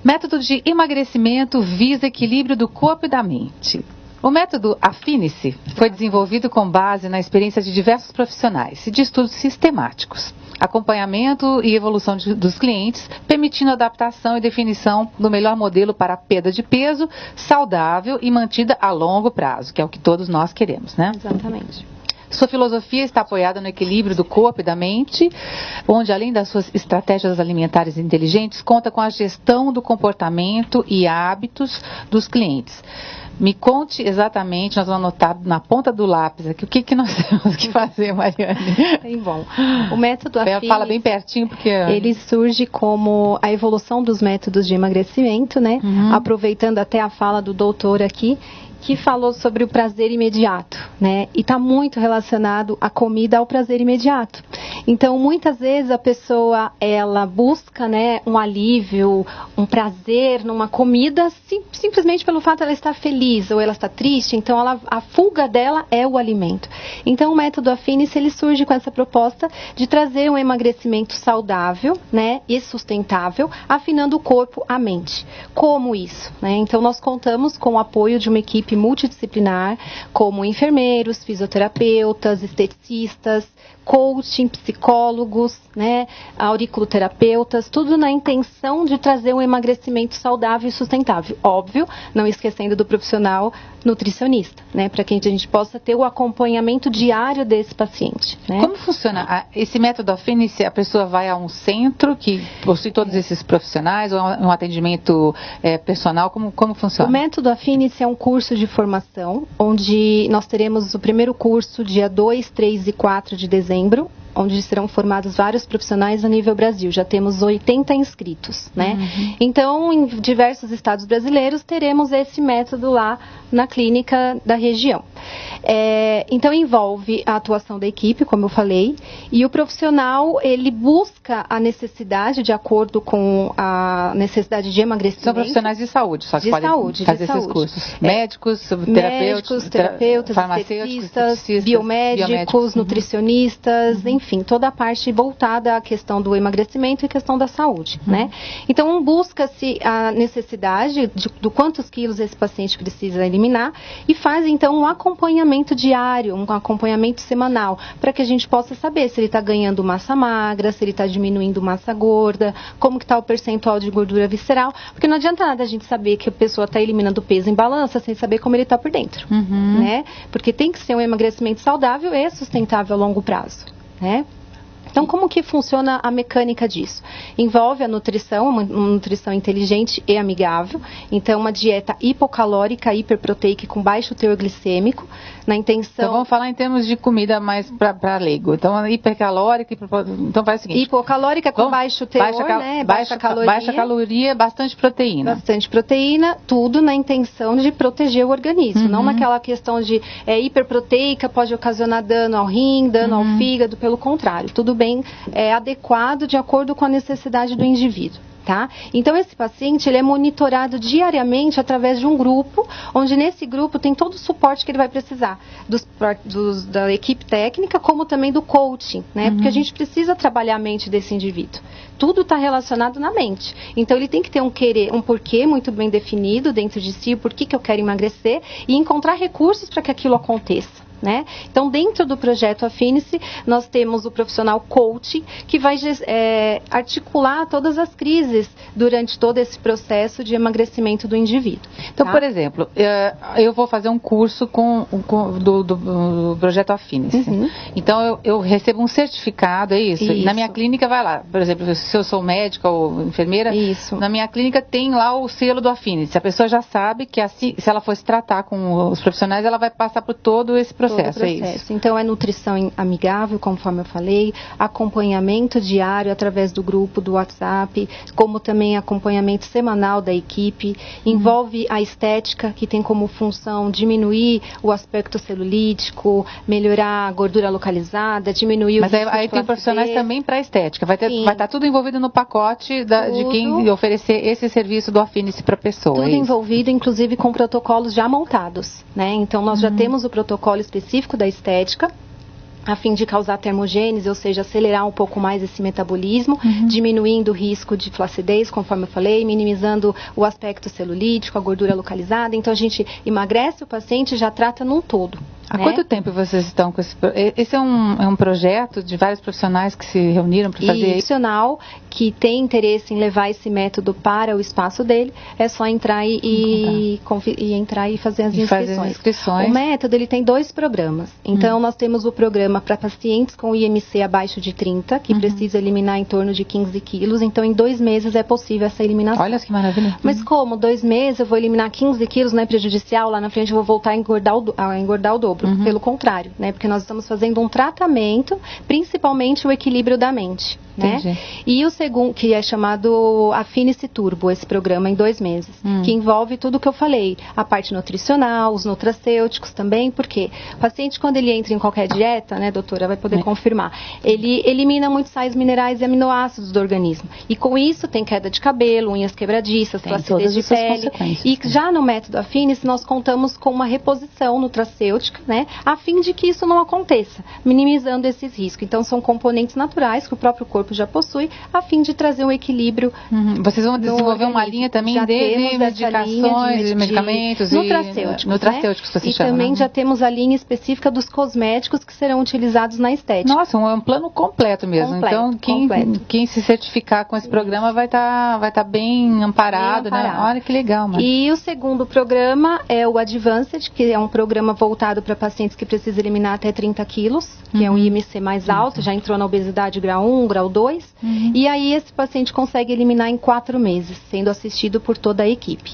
Método de emagrecimento visa equilíbrio do corpo e da mente. O método Affinice foi desenvolvido com base na experiência de diversos profissionais e de estudos sistemáticos, acompanhamento e evolução dos clientes, permitindo adaptação e definição do melhor modelo para a perda de peso saudável e mantida a longo prazo, que é o que todos nós queremos, né? Exatamente. Sua filosofia está apoiada no equilíbrio do corpo e da mente, onde, além das suas estratégias alimentares inteligentes, conta com a gestão do comportamento e hábitos dos clientes. Me conte exatamente, nós vamos anotar na ponta do lápis aqui, o que nós temos que fazer, Mariane? Bom, o método Affinice... Fala bem pertinho, porque... Ele surge como a evolução dos métodos de emagrecimento, né? Aproveitando até a fala do doutor aqui. que falou sobre o prazer imediato, né? E está muito relacionado a comida ao prazer imediato. Então, muitas vezes a pessoa, ela busca, né, um alívio, um prazer numa comida, simplesmente pelo fato de ela estar feliz ou ela está triste. Então, a fuga dela é o alimento. Então, o método Affinis, ele surge com essa proposta de trazer um emagrecimento saudável, né, e sustentável, afinando o corpo, a mente. Como isso? Né? Então, nós contamos com o apoio de uma equipe multidisciplinar, como enfermeiros, fisioterapeutas, esteticistas, coaching, psicólogos, né, auriculoterapeutas, tudo na intenção de trazer um emagrecimento saudável e sustentável. Óbvio, não esquecendo do profissional nutricionista, né, para que a gente possa ter o acompanhamento diário desse paciente. Né? Como funciona esse método Affinis? A pessoa vai a um centro que possui todos esses profissionais ou é um atendimento personal? Como funciona? O método Affinis é um curso de formação, onde nós teremos o primeiro curso dia 2, 3 e 4 de dezembro, onde serão formados vários profissionais a nível Brasil. Já temos 80 inscritos, né? Uhum. Então, em diversos estados brasileiros, teremos esse método lá na clínica da região. Então, envolve a atuação da equipe, como eu falei, e o profissional, ele busca a necessidade, de acordo com a necessidade de emagrecimento. São profissionais de saúde, só que podem fazer esses cursos. Médicos, terapeutas, farmacêuticos, biomédicos, nutricionistas, enfim, toda a parte voltada à questão do emagrecimento e questão da saúde, né? Então, busca-se a necessidade do quantos quilos esse paciente precisa eliminar e faz, então, um acompanhamento diário, um acompanhamento semanal, para que a gente possa saber se ele está ganhando massa magra, se ele está diminuindo massa gorda, como que está o percentual de gordura visceral, porque não adianta nada a gente saber que a pessoa está eliminando peso em balança sem saber como ele está por dentro, né? Porque tem que ser um emagrecimento saudável e sustentável a longo prazo, né? Então, como que funciona a mecânica disso? Envolve a nutrição, uma nutrição inteligente e amigável. Então, uma dieta hipocalórica, hiperproteica com baixo teor glicêmico, na intenção... Então, vamos falar em termos de comida mais para leigo. Então, hipercalórica, então faz o seguinte... Hipocalórica com baixo teor, né? Baixa caloria. Baixa caloria, bastante proteína. Bastante proteína, tudo na intenção de proteger o organismo. Não naquela questão de hiperproteica pode ocasionar dano ao rim, dano ao fígado, pelo contrário. Tudo bem adequado de acordo com a necessidade do indivíduo. Tá? Então, esse paciente ele é monitorado diariamente através de um grupo, onde nesse grupo tem todo o suporte que ele vai precisar, da equipe técnica, como também do coaching, né? Porque a gente precisa trabalhar a mente desse indivíduo. Tudo está relacionado na mente. Então, ele tem que ter um porquê muito bem definido dentro de si, o porquê que eu quero emagrecer, e encontrar recursos para que aquilo aconteça. Né? Então, dentro do projeto Affinis, nós temos o profissional coaching que vai articular todas as crises durante todo esse processo de emagrecimento do indivíduo. Então, por exemplo, eu vou fazer um curso do projeto Affinis. Então, eu recebo um certificado, é isso? Na minha clínica vai lá, por exemplo, se eu sou médica ou enfermeira, na minha clínica tem lá o selo do Affinis. A pessoa já sabe que assim, se ela for se tratar com os profissionais, ela vai passar por todo esse processo. É isso. Então, é nutrição amigável, conforme eu falei, acompanhamento diário através do grupo, do WhatsApp, como também acompanhamento semanal da equipe, envolve a estética, que tem como função diminuir o aspecto celulítico, melhorar a gordura localizada, diminuir o risco de Mas aí tem profissionais também para estética, vai estar tudo envolvido no pacote de quem oferecer esse serviço do Affinis para a pessoa. Tudo envolvido, inclusive com protocolos já montados, né? Então, nós já temos o protocolo específico da estética, a fim de causar termogênese, ou seja, acelerar um pouco mais esse metabolismo, diminuindo o risco de flacidez, conforme eu falei, minimizando o aspecto celulítico, a gordura localizada. Então, a gente emagrece o paciente e já trata num todo. Há quanto tempo vocês estão com esse... Esse é um projeto de vários profissionais que se reuniram para fazer isso? Profissional que tem interesse em levar esse método para o espaço dele, é só entrar e fazer as inscrições. O método, ele tem 2 programas. Então, nós temos o programa para pacientes com IMC abaixo de 30, que precisa eliminar em torno de 15 quilos. Então, em 2 meses é possível essa eliminação. Olha que maravilha. Mas como? 2 meses eu vou eliminar 15 quilos, não é prejudicial? Lá na frente eu vou voltar a engordar o dobro. Pelo contrário, né? Porque nós estamos fazendo um tratamento, principalmente o equilíbrio da mente. né? E o segundo, que é chamado Afine-se Turbo, esse programa em 2 meses, que envolve tudo o que eu falei, a parte nutricional, os nutracêuticos também, porque o paciente, quando ele entra em qualquer dieta, né, doutora, vai poder confirmar, ele elimina muitos sais minerais e aminoácidos do organismo, e com isso tem queda de cabelo, unhas quebradiças, flacidez de pele, e já no método Afine-se nós contamos com uma reposição nutracêutica, né, a fim de que isso não aconteça, minimizando esses riscos. Então são componentes naturais que o próprio corpo já possui, a fim de trazer um equilíbrio. Vocês vão desenvolver uma linha também de medicações, de medicamentos nutracêuticos, né? E também já temos a linha específica dos cosméticos que serão utilizados na estética. Nossa, é um plano completo mesmo. Então, quem se certificar com esse programa vai tá bem amparado, né? Olha que legal, mano. E o segundo programa é o Advanced, que é um programa voltado para pacientes que precisam eliminar até 30 quilos, que é um IMC mais alto, já entrou na obesidade grau 1, grau 2. E aí esse paciente consegue eliminar em 4 meses, sendo assistido por toda a equipe.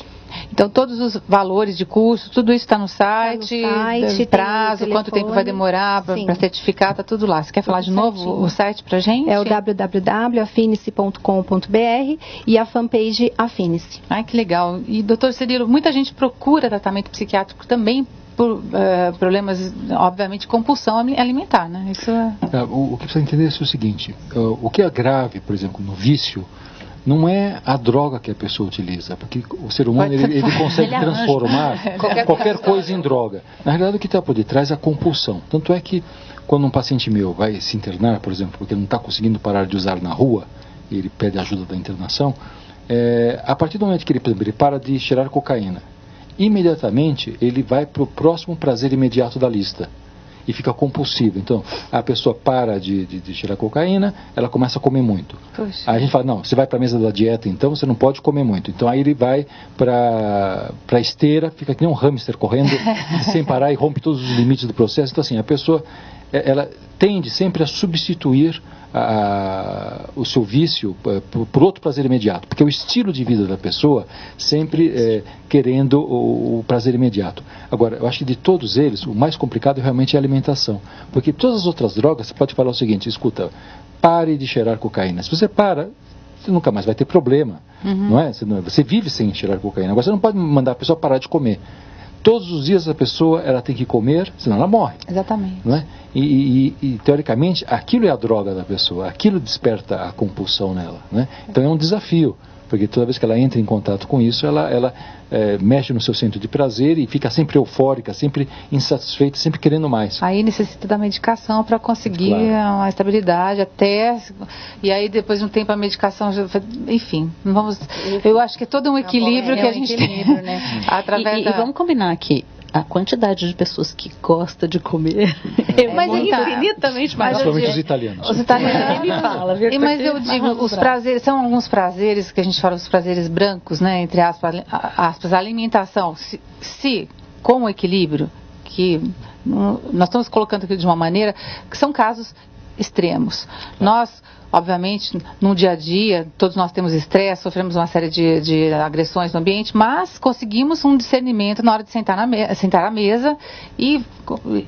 Então todos os valores de custo, tudo isso está no site, prazo, quanto tempo vai demorar para certificar, está tudo lá. Você quer falar de novo o site para gente? É o www.afinice.com.br e a fanpage Afine-se. Ai, que legal. E doutor Cirilo, muita gente procura tratamento psiquiátrico também por problemas, obviamente, compulsão alimentar, né? Isso o que precisa entender é o seguinte, o que é grave, por exemplo, no vício, não é a droga que a pessoa utiliza, porque o ser humano ele consegue transformar qualquer coisa em droga. Na realidade, o que está por detrás é a compulsão. Tanto é que quando um paciente meu vai se internar, por exemplo, porque não está conseguindo parar de usar na rua, e ele pede ajuda da internação, a partir do momento que ele para de cheirar cocaína, imediatamente ele vai para o próximo prazer imediato da lista e fica compulsivo. Então a pessoa para de cheirar cocaína, ela começa a comer muito. Poxa. Aí a gente fala, não, você vai para a mesa da dieta, então você não pode comer muito. Então aí ele vai para a esteira, fica que nem um hamster correndo sem parar e rompe todos os limites do processo. Então assim, a pessoa ela tende sempre a substituir o seu vício por outro prazer imediato, porque é o estilo de vida da pessoa sempre querendo o prazer imediato. Agora, eu acho que de todos eles, o mais complicado realmente é a alimentação, porque todas as outras drogas, você pode falar o seguinte, escuta, pare de cheirar cocaína. Se você para, você nunca mais vai ter problema, não é? Você vive sem cheirar cocaína. Agora, você não pode mandar a pessoa parar de comer. Todos os dias a pessoa ela tem que comer, senão ela morre. Exatamente. Não é? E teoricamente, aquilo é a droga da pessoa, aquilo desperta a compulsão nela. Né? Então é um desafio, porque toda vez que ela entra em contato com isso, ela mexe no seu centro de prazer e fica sempre eufórica, sempre insatisfeita, sempre querendo mais. Aí necessita da medicação para conseguir uma estabilidade e aí depois de um tempo a medicação, enfim, eu acho que é todo um equilíbrio que a gente tem, né? Através e vamos combinar aqui. A quantidade de pessoas que gosta de comer mas infinitamente maior. Principalmente os italianos. Os italianos me falam, viu? Mas eu digo, os prazeres, são alguns prazeres que a gente fala, os prazeres brancos, né? Entre aspas, a alimentação, se com o equilíbrio, que nós estamos colocando aqui de uma maneira que são casos extremos. Nós, obviamente, no dia a dia, todos nós temos estresse, sofremos uma série de agressões no ambiente, mas conseguimos um discernimento na hora de sentar à mesa e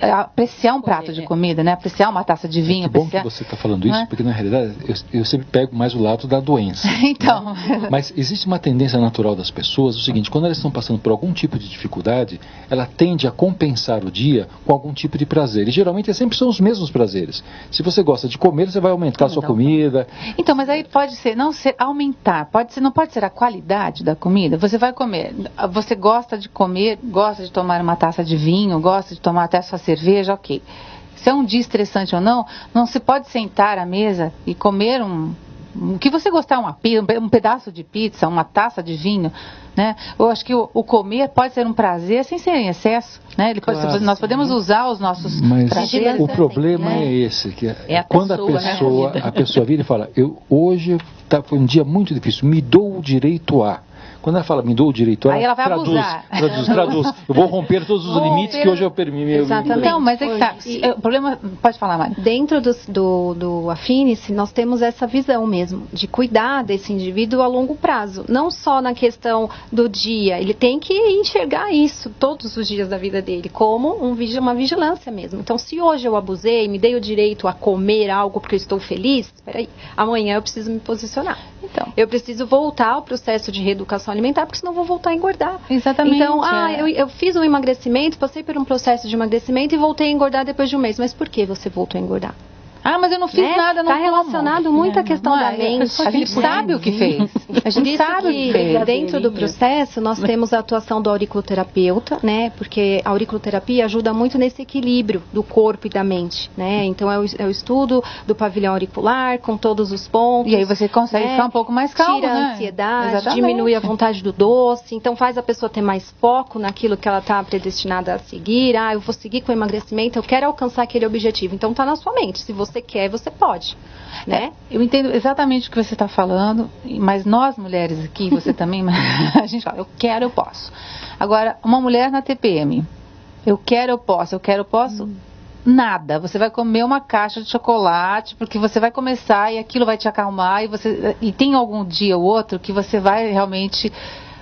apreciar um prato de comida, né? Apreciar uma taça de vinho. É bom que você está falando isso, porque na realidade eu sempre pego mais o lado da doença. Então. Né? Mas existe uma tendência natural das pessoas, o seguinte, quando elas estão passando por algum tipo de dificuldade, ela tende a compensar o dia com algum tipo de prazer. E geralmente sempre são os mesmos prazeres. Se você gosta de comer, você vai aumentar a sua comida. Então, mas aí pode ser, não ser aumentar, não pode ser a qualidade da comida. Você vai comer, você gosta de comer, gosta de tomar uma taça de vinho, gosta de tomar até sua cerveja, ok. Se é um dia estressante ou não se pode sentar à mesa e comer o que você gostar, um pedaço de pizza, uma taça de vinho, né? Eu acho que o comer pode ser um prazer sem ser em excesso, né? Nós podemos usar os nossos prazeres. Mas o problema é esse, que quando a pessoa vira e fala, hoje foi um dia muito difícil, me dou o direito a. Quando ela fala, me dou o direito, aí ela vai abusar. Traduz. Eu vou romper todos os limites que hoje eu permito. Exatamente. Então, mas é que tá. O problema, pode falar, Mari. Dentro do Affinice, nós temos essa visão mesmo, de cuidar desse indivíduo a longo prazo. Não só na questão do dia, ele tem que enxergar isso todos os dias da vida dele, como uma vigilância mesmo. Então, se hoje eu abusei, me dei o direito a comer algo porque eu estou feliz, peraí, amanhã eu preciso me posicionar. Então, eu preciso voltar ao processo de reeducação alimentar, porque senão eu vou voltar a engordar. Exatamente. Então, eu fiz um emagrecimento, passei por um processo de emagrecimento e voltei a engordar depois de um mês. Mas por que você voltou a engordar? Mas eu não fiz nada, não. Está relacionado muito à questão da mente. A gente sabe o que fez. A gente sabe o que fez. Dentro do processo, nós temos a atuação do auriculoterapeuta, né? Porque a auriculoterapia ajuda muito nesse equilíbrio do corpo e da mente, né? Então, é o estudo do pavilhão auricular, com todos os pontos. E aí você consegue ficar um pouco mais calmo, tira a ansiedade, diminui a vontade do doce. Então, faz a pessoa ter mais foco naquilo que ela está predestinada a seguir. Eu vou seguir com o emagrecimento, eu quero alcançar aquele objetivo. Então, está na sua mente. Se você quer, você pode, né? Eu entendo exatamente o que você está falando, mas nós mulheres aqui, você também, a gente fala, eu quero, eu posso. Agora, uma mulher na TPM, eu quero, eu posso, nada. Você vai comer uma caixa de chocolate, porque você vai começar e aquilo vai te acalmar, e tem algum dia ou outro que você vai realmente...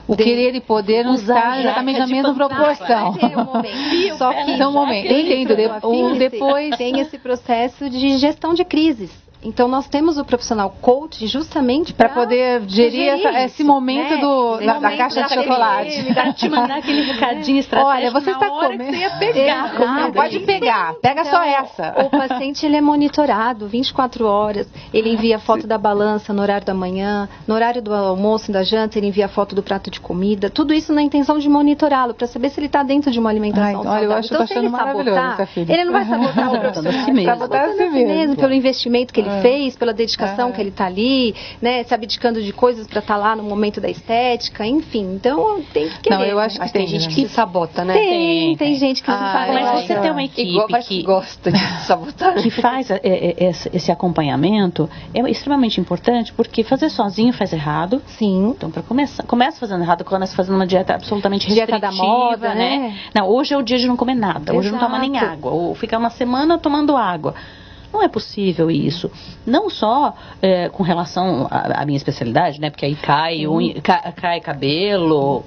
O querer e poder não está exatamente na mesma proporção. Só que no momento. Eu entendo. Depois tem esse processo de gestão de crises. Então, nós temos o profissional coach justamente para poder gerir esse momento, né? da caixa de chocolate. Te mandar aquele recadinho estratégico. Olha, você está comendo. Você ia pegar. Não pode pegar. Pega só essa. O paciente, ele é monitorado 24 horas. Ele envia foto da balança no horário da manhã, no horário do almoço e da janta, ele envia foto do prato de comida. Tudo isso na intenção de monitorá-lo, para saber se ele está dentro de uma alimentação saudável. Olha, eu acho que então, se ele sabotar, ele não vai sabotar o profissional. Sabotar a si mesmo. Pelo investimento que ele fez, pela dedicação que ele está ali, né, se abdicando de coisas para estar lá no momento da estética, enfim. Então, tem que querer. Não, eu acho que tem gente que se sabota, né? Tem gente que se sabota. Mas você tem uma equipe que gosta de sabotar. Que faz esse acompanhamento é extremamente importante, porque fazer sozinho faz errado. Sim. Então, para começa fazendo errado, começa fazendo uma dieta absolutamente restritiva, dieta da moda, né? Não, hoje é o dia de não comer nada. Hoje não toma nem água. Ou ficar uma semana tomando água. Não é possível isso. Não só com relação à minha especialidade, né? Porque aí cai cabelo,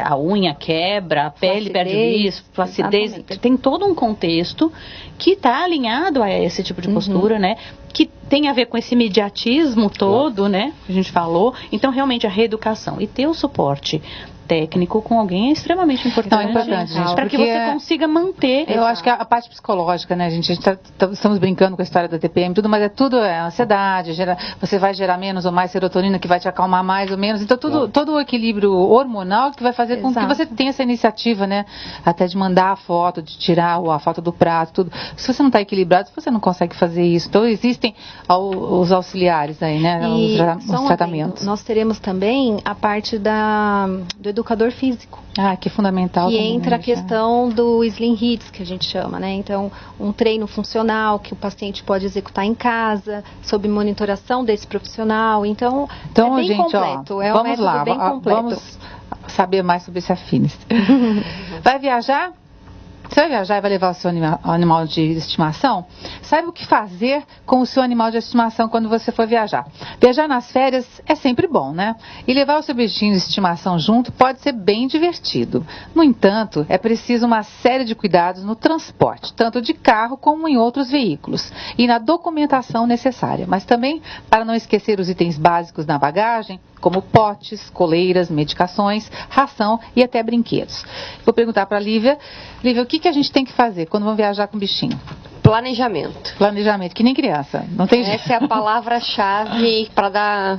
a unha quebra, a pele perde o brilho, flacidez. Exatamente. Tem todo um contexto que está alinhado a esse tipo de postura, né? Que tem a ver com esse imediatismo todo, né? Que a gente falou. Então, realmente, a reeducação e ter o suporte técnico com alguém é extremamente importante. Não, é importante, gente, para que você consiga manter. Eu acho que a parte psicológica, né, gente? Estamos brincando com a história da TPM, tudo, mas tudo é ansiedade, você vai gerar menos ou mais serotonina que vai te acalmar mais ou menos. Então, todo o equilíbrio hormonal que vai fazer com que você tenha essa iniciativa, né? Até de mandar a foto, de tirar a foto do prato, tudo. Se você não está equilibrado, você não consegue fazer isso. Então, existem os auxiliares aí, né? Os tratamentos. Nós teremos também a parte do educador físico. Que é fundamental. Que entra a questão do Slim Hits, que a gente chama, né? Então, um treino funcional que o paciente pode executar em casa, sob monitoração desse profissional. Então é bem gente, completo. É um método bem completo. Vamos saber mais sobre esse Affinice. Vai viajar? Você vai viajar e vai levar o seu animal de estimação? Saiba o que fazer com o seu animal de estimação quando você for viajar. Viajar nas férias é sempre bom, né? E levar o seu bichinho de estimação junto pode ser bem divertido. No entanto, é preciso uma série de cuidados no transporte, tanto de carro como em outros veículos, e na documentação necessária. Mas também, para não esquecer os itens básicos na bagagem, como potes, coleiras, medicações, ração e até brinquedos. Vou perguntar para a Lívia. Lívia, o que a gente tem que fazer quando vamos viajar com o bichinho? Planejamento. Planejamento, que nem criança. Não tem Essa é a palavra-chave para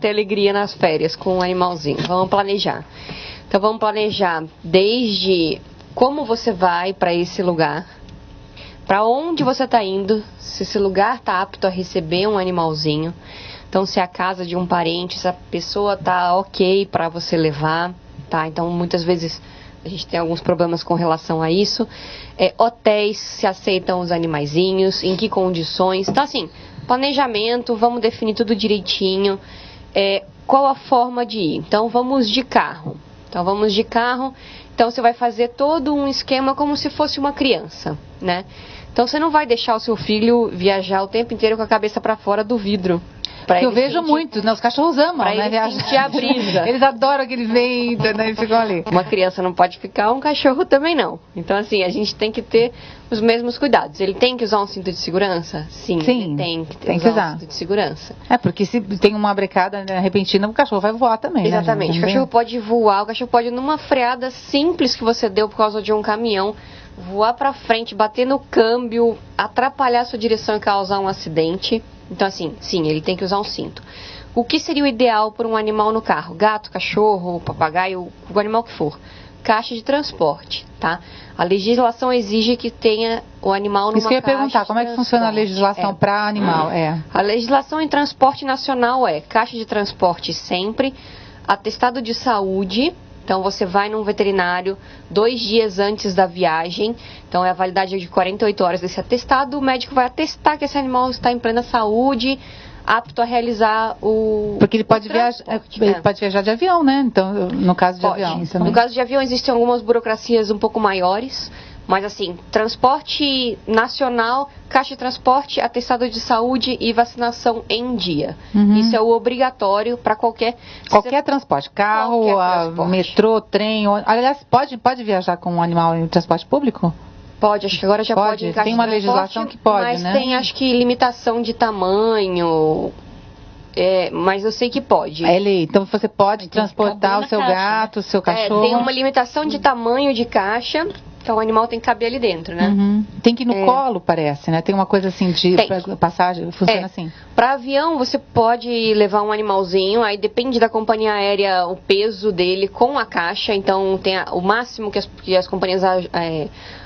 ter alegria nas férias com o animalzinho. Vamos planejar. Então vamos planejar desde como você vai para esse lugar, para onde você está indo, se esse lugar está apto a receber um animalzinho. Então, se é a casa de um parente, se a pessoa tá ok para você levar, tá? Então, muitas vezes a gente tem alguns problemas com relação a isso. Hotéis, se aceitam os animaizinhos, em que condições. Então, assim, planejamento, vamos definir tudo direitinho. qual a forma de ir? Então vamos de carro. Então você vai fazer todo um esquema como se fosse uma criança, né? Então você não vai deixar o seu filho viajar o tempo inteiro com a cabeça para fora do vidro. Eu vejo muito, né? Os cachorros amam, né? Sentir a brisa. Eles adoram aquele vento, né? Eles ficam ali. Uma criança não pode ficar, um cachorro também não. Então, assim, a gente tem que ter os mesmos cuidados. Ele tem que usar um cinto de segurança? Sim, ele tem que usar um cinto de segurança. Porque se tem uma brecada, né, repentina, o cachorro vai voar também. Exatamente. Né, o cachorro pode voar, o cachorro pode, numa freada simples que você deu por causa de um caminhão, voar para frente, bater no câmbio, atrapalhar a sua direção e causar um acidente. Então, assim, sim, ele tem que usar um cinto. O que seria o ideal para um animal no carro? Gato, cachorro, papagaio, o animal que for. Caixa de transporte, tá? A legislação exige que tenha o animal numa caixa. Isso que eu ia perguntar, como é que funciona a legislação para animal? A legislação em transporte nacional é caixa de transporte sempre, atestado de saúde. Então, você vai num veterinário 2 dias antes da viagem. Então, é a validade de 48 horas desse atestado. O médico vai atestar que esse animal está em plena saúde, apto a realizar o... Porque ele pode viajar de avião, né? Então, no caso de avião também. No caso de avião, existem algumas burocracias um pouco maiores. Mas, assim, transporte nacional, caixa de transporte, atestado de saúde e vacinação em dia. Isso é o obrigatório para qualquer transporte. Carro, metrô, trem. Aliás, pode viajar com um animal em transporte público? Pode, acho que agora já pode em caixa Tem uma legislação que pode, mas né? Mas tem, acho que, limitação de tamanho... mas eu sei que pode. É lei, então você pode transportar o seu gato, o seu cachorro. Tem uma limitação de tamanho de caixa, então o animal tem que caber ali dentro, né? Tem que ir no colo, parece, né? Tem uma coisa assim de passagem, funciona assim. Para avião, você pode levar um animalzinho, aí depende da companhia aérea o peso dele com a caixa, então tem o máximo que as companhias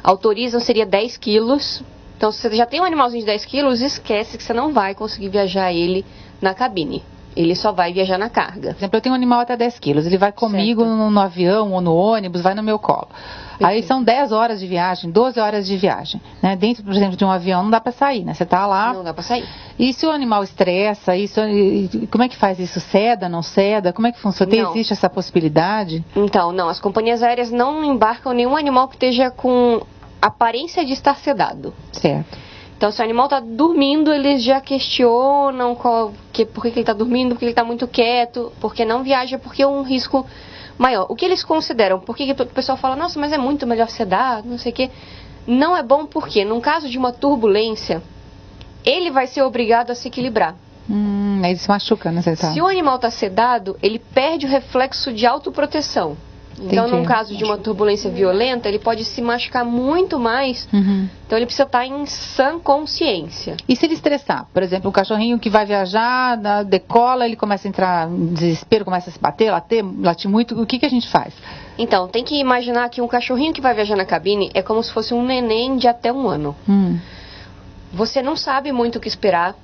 autorizam seria 10 quilos. Então, se você já tem um animalzinho de 10 quilos, esquece que você não vai conseguir viajar ele na cabine. Ele só vai viajar na carga. Por exemplo, eu tenho um animal até 10 quilos. Ele vai comigo no avião ou no ônibus, vai no meu colo. Aí são 10 horas de viagem, 12 horas de viagem. Né? Dentro, por exemplo, de um avião não dá para sair, né? Você tá lá... Não dá para sair. E se o animal estressa, como é que faz isso? Ceda, não ceda? Como é que funciona? Existe essa possibilidade? Então, não. As companhias aéreas não embarcam nenhum animal que esteja com aparência de estar sedado. Certo. Então, se o animal está dormindo, eles já questionam por que ele está dormindo, porque ele está muito quieto, porque não viaja, porque é um risco maior. O que eles consideram? Porque o pessoal fala, nossa, mas é muito melhor sedar, não sei o quê. Não é bom porque, num caso de uma turbulência, ele vai ser obrigado a se equilibrar. Aí ele se machuca, né? Se o animal está sedado, ele perde o reflexo de autoproteção. Então, num caso de uma turbulência violenta, ele pode se machucar muito mais. Então, ele precisa estar em sã consciência. E se ele estressar? Por exemplo, um cachorrinho que vai viajar, decola, ele começa a entrar em desespero, começa a se bater, latir muito. O que a gente faz? Então, tem que imaginar que um cachorrinho que vai viajar na cabine é como se fosse um neném de até 1 ano. Você não sabe muito o que esperar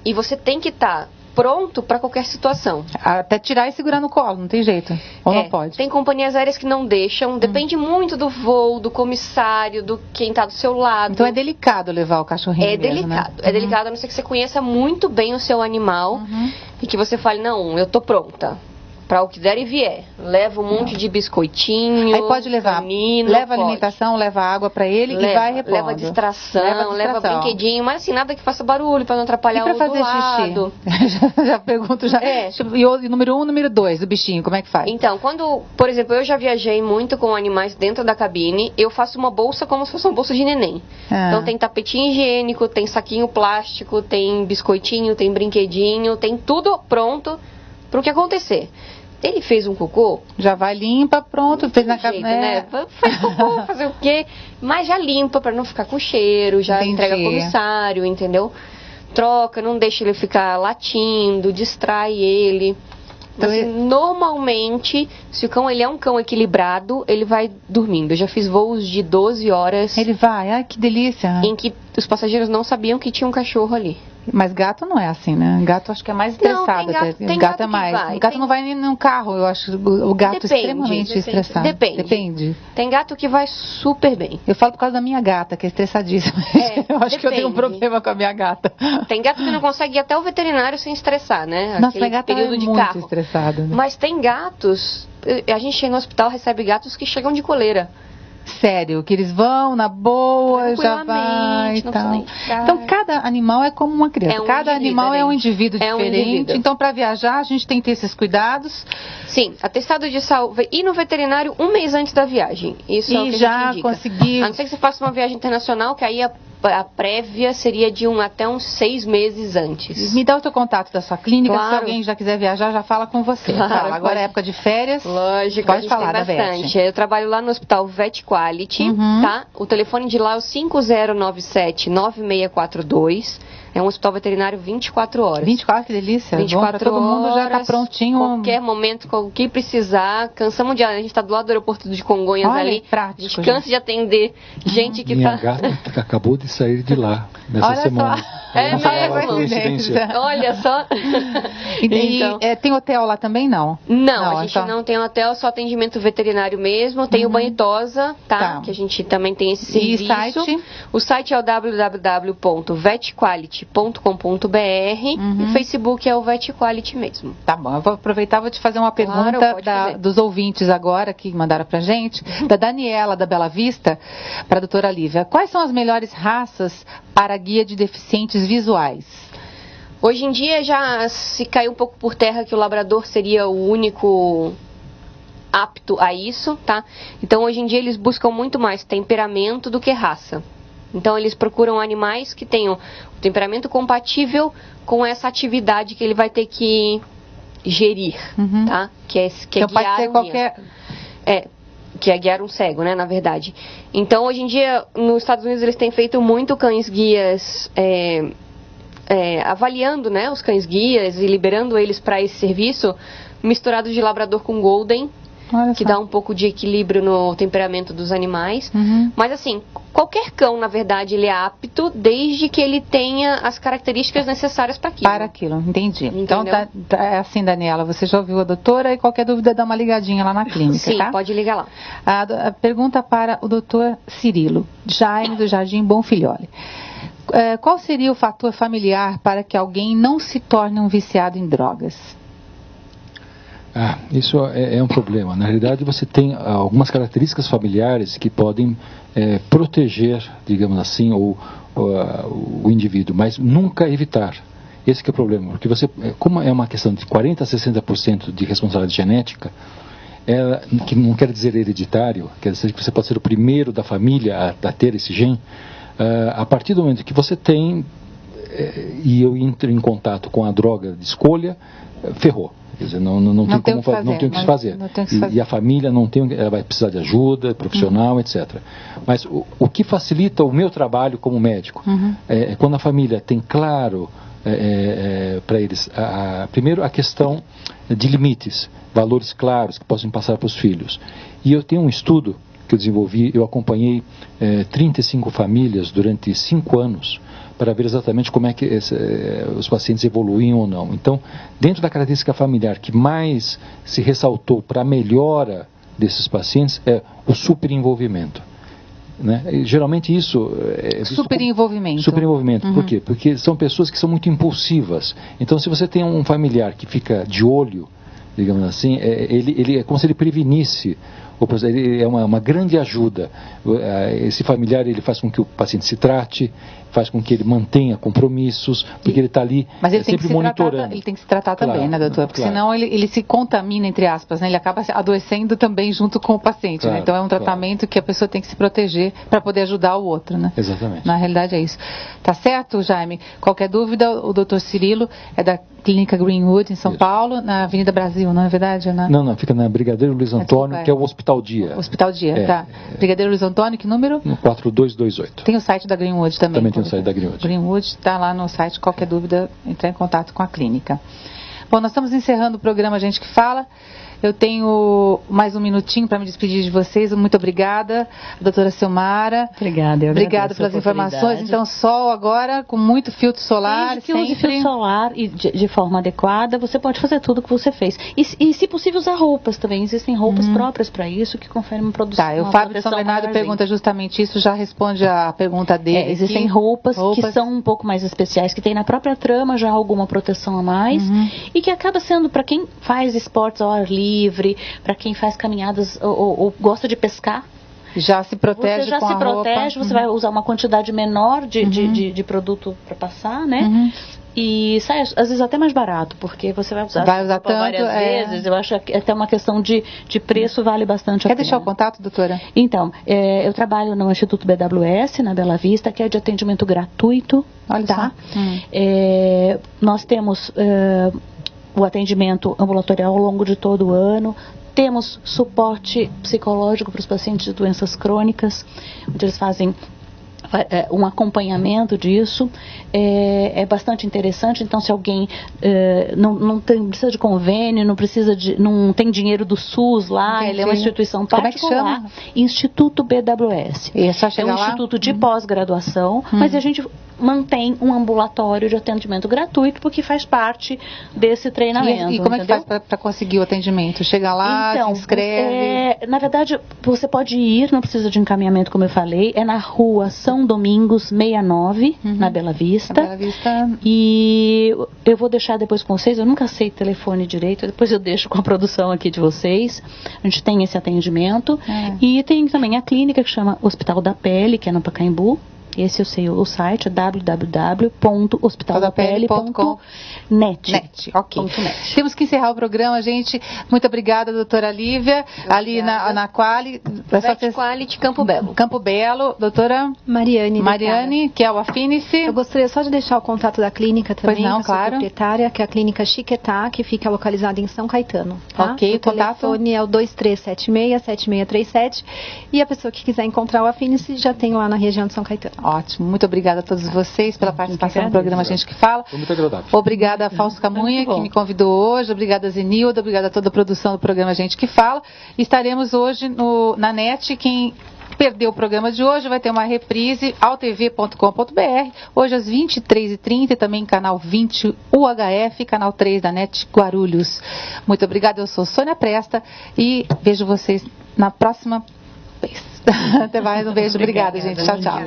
e você tem que estar pronto para qualquer situação. Até tirar e segurar no colo, não tem jeito? Ou não pode? Tem companhias aéreas que não deixam, depende muito do voo, do comissário, do quem está do seu lado. Então é delicado levar o cachorrinho mesmo, delicado, né? É delicado, a não ser que você conheça muito bem o seu animal e que você fale, não, eu tô pronta. Para o que der e vier. Leva um monte de biscoitinho. Aí pode levar. Canino, leva alimentação, leva água para ele e vai repondo. Leva distração, leva brinquedinho, mas assim, nada que faça barulho para não atrapalhar o fazer lado. Xixi? já pergunto já. E número 1, número 2, o bichinho, como é que faz? Então, por exemplo, eu já viajei muito com animais dentro da cabine, eu faço uma bolsa como se fosse uma bolsa de neném. Então tem tapetinho higiênico, tem saquinho plástico, tem biscoitinho, tem brinquedinho, tem tudo pronto para o que acontecer. Ele fez um cocô, já vai limpa, pronto, fez na cabine, né? Faz cocô, fazer o quê? Mas já limpa para não ficar com cheiro, já entrega comissário, entendeu? Troca, não deixa ele ficar latindo, distrai ele. Então, normalmente, se o cão ele é um cão equilibrado, ele vai dormindo. Eu já fiz voos de 12 horas. Ele vai, ai que delícia. Em que os passageiros não sabiam que tinha um cachorro ali. Mas gato não é assim, né? Gato acho que é mais estressado. Tem gato é mais. O gato não vai nem num carro, eu acho o gato extremamente estressado. Depende. Tem gato que vai super bem. Eu falo por causa da minha gata, que é estressadíssima. Eu acho que eu tenho um problema com a minha gata. Tem gato que não consegue ir até o veterinário sem estressar, né? Nossa, minha gata é muito estressada. Né? Mas tem gatos, a gente chega no hospital, recebe gatos que chegam de coleira. Sério, que eles vão na boa, já vai e tal. Então, cada animal é como uma criança. Cada animal é um indivíduo diferente. Então, para viajar, a gente tem que ter esses cuidados. Sim, atestado de saúde. Ir no veterinário 1 mês antes da viagem. Isso é o que a já gente indica. Conseguir. A não ser que você faça uma viagem internacional, que aí a prévia seria de até uns 6 meses antes. Me dá o teu contato da sua clínica, se alguém já quiser viajar, já fala com você. Claro, agora é época de férias. Lógico, pode falar bastante. Eu trabalho lá no Hospital Vet Quality, tá? O telefone de lá é o 5097-9642. É um hospital veterinário 24 horas. 24, que delícia. 24 todo mundo já está prontinho. Qualquer momento, o que precisar. Cansamos de... A gente está do lado do aeroporto de Congonhas ali. Prático, a gente cansa de atender gente que Minha gata acabou de sair de lá nessa semana. É mesmo? Olha só. Então, tem hotel lá também, não? Não, a gente não tem hotel, só atendimento veterinário mesmo. Tem o banho tosa, tá? Que a gente também tem esse serviço. E site? O site é o www.vetquality.com.br e o Facebook é o Vet Quality mesmo. Tá bom, eu vou aproveitar e vou te fazer uma pergunta dos ouvintes agora que mandaram pra gente, da Daniela da Bela Vista, para a doutora Lívia. Quais são as melhores raças para guia de deficientes visuais? Hoje em dia já se caiu um pouco por terra que o labrador seria o único apto a isso, tá? Então hoje em dia eles buscam muito mais temperamento do que raça. Então eles procuram animais que tenham o temperamento compatível com essa atividade que ele vai ter que gerir, tá? Que é então guiar pode ser qualquer... que é guiar um cego, né, na verdade. Então hoje em dia nos Estados Unidos eles têm feito muito cães guias avaliando, né, os cães guias e liberando eles para esse serviço, misturado de labrador com golden. Que dá um pouco de equilíbrio no temperamento dos animais. Mas assim, qualquer cão, na verdade, ele é apto desde que ele tenha as características necessárias para aquilo. Para aquilo, entendi. Então, é assim, Daniela, você já ouviu a doutora e qualquer dúvida dá uma ligadinha lá na clínica, Sim, tá? pode ligar lá. A pergunta para o doutor Cirilo, Jaime do Jardim Bonfilhole. Qual seria o fator familiar para que alguém não se torne um viciado em drogas? Isso é um problema. Na realidade, você tem algumas características familiares que podem proteger, digamos assim, o indivíduo, mas nunca evitar. Esse que é o problema. Porque como é uma questão de 40% a 60% de responsabilidade genética, que não quer dizer hereditário, quer dizer que você pode ser o primeiro da família a ter esse gene, a partir do momento que você tem, e eu entro em contato com a droga de escolha, ferrou. Quer dizer, não tem o que fazer. E a família ela vai precisar de ajuda profissional, etc. Mas o que facilita o meu trabalho como médico é quando a família tem claro para eles, primeiro a questão de limites, valores claros que possam passar para os filhos. E eu tenho um estudo que eu desenvolvi, eu acompanhei 35 famílias durante 5 anos, para ver exatamente como é que os pacientes evoluíam ou não. Então, dentro da característica familiar que mais se ressaltou para a melhora desses pacientes é o superenvolvimento. Né? E, geralmente isso é superenvolvimento. Superenvolvimento. Por quê? Porque são pessoas que são muito impulsivas. Então, se você tem um familiar que fica de olho, digamos assim, ele é como se ele prevenisse. Ele é uma grande ajuda. Esse familiar ele faz com que o paciente se trate, faz com que ele mantenha compromissos, porque ele está ali sempre monitorando. Ele tem que se tratar também, né, doutor? Porque senão ele se contamina, entre aspas, né? Ele acaba adoecendo também junto com o paciente. Né? Então é um tratamento que a pessoa tem que se proteger para poder ajudar o outro. Né? Exatamente. Na realidade é isso. Tá certo, Jaime? Qualquer dúvida, o doutor Cirilo é da Clínica Greenwood, em São Paulo, na Avenida Brasil, não é verdade? Não, fica na Brigadeiro Luiz Antônio, que é o Hospital Dia. Hospital Dia, tá. Brigadeiro Luiz Antônio, que número? 4228. Tem o site da Greenwood também. Também tem o site da Greenwood. Greenwood está lá no site, qualquer dúvida, entrar em contato com a clínica. Bom, nós estamos encerrando o programa Gente que Fala. Eu tenho mais um minutinho para me despedir de vocês. Muito obrigada, doutora Silmara. Obrigada, eu Obrigada pelas informações. Então, sol agora, com muito filtro solar. Desde que use filtro solar e de forma adequada, você pode fazer tudo o que você fez. E se possível, usar roupas também. Existem roupas próprias para isso, que conferem uma produção. Tá, o Fábio de São Bernardo pergunta justamente isso, já responde a pergunta dele. Existem roupas que são um pouco mais especiais, que tem na própria trama já alguma proteção a mais, e que acaba sendo para quem faz esportes ao ar livre, para quem faz caminhadas ou gosta de pescar. Já se protege você já com se a protege, roupa. Você vai usar uma quantidade menor de produto para passar, né? E sai às vezes até mais barato, porque você vai usar tanto, várias vezes. Eu acho que até uma questão de preço vale bastante a pena. Quer deixar o contato, doutora? Então, eu trabalho no Instituto BWS, na Bela Vista, que é de atendimento gratuito. Olha tá? só. Nós temos o atendimento ambulatorial ao longo de todo o ano. Temos suporte psicológico para os pacientes de doenças crônicas, onde eles fazem um acompanhamento disso. É bastante interessante. Então, se alguém não precisa de convênio, não tem dinheiro do SUS lá, ele é uma instituição particular. Como é que chama? Instituto BWS. E é só chegar um lá? instituto de pós-graduação, mas a gente mantém um ambulatório de atendimento gratuito, porque faz parte desse treinamento. E como é que faz para conseguir o atendimento? Chega lá, então, se inscreve? Na verdade, você pode ir, não precisa de encaminhamento, como eu falei. É na rua São Domingos, 69, na Bela Vista. Bela Vista. E eu vou deixar depois com vocês. Eu nunca sei telefone direito, depois eu deixo com a produção aqui de vocês. A gente tem esse atendimento. E tem também a clínica que chama Hospital da Pele, que é no Pacaembu. Esse eu sei o site, é www.hospitaldapele.net. Ok. Temos que encerrar o programa, gente. Muito obrigada, doutora Lívia. Ali na Quali. Quality Campo Belo. Campo Belo. Doutora Mariane, que é o Afinice. Eu gostaria só de deixar o contato da clínica também, pois não, claro. Proprietária, que é a clínica Chiquetá, que fica localizada em São Caetano. Tá? Ok, o telefone é o 2376-7637. E a pessoa que quiser encontrar o Afinice já tem lá na região de São Caetano. Ótimo, muito obrigada a todos vocês pela participação no programa Gente que Fala. Foi muito agradável. Obrigada a Fausto Camunha, que me convidou hoje. Obrigada a Zenilda, obrigada a toda a produção do programa Gente que Fala. Estaremos hoje na NET. Quem perdeu o programa de hoje vai ter uma reprise altv.com.br, hoje às 23h30 e também canal 20 UHF, canal 3 da NET Guarulhos. Muito obrigada, eu sou Sônia Presta e vejo vocês na próxima vez. Até mais, um beijo, obrigada gente, tchau, tchau.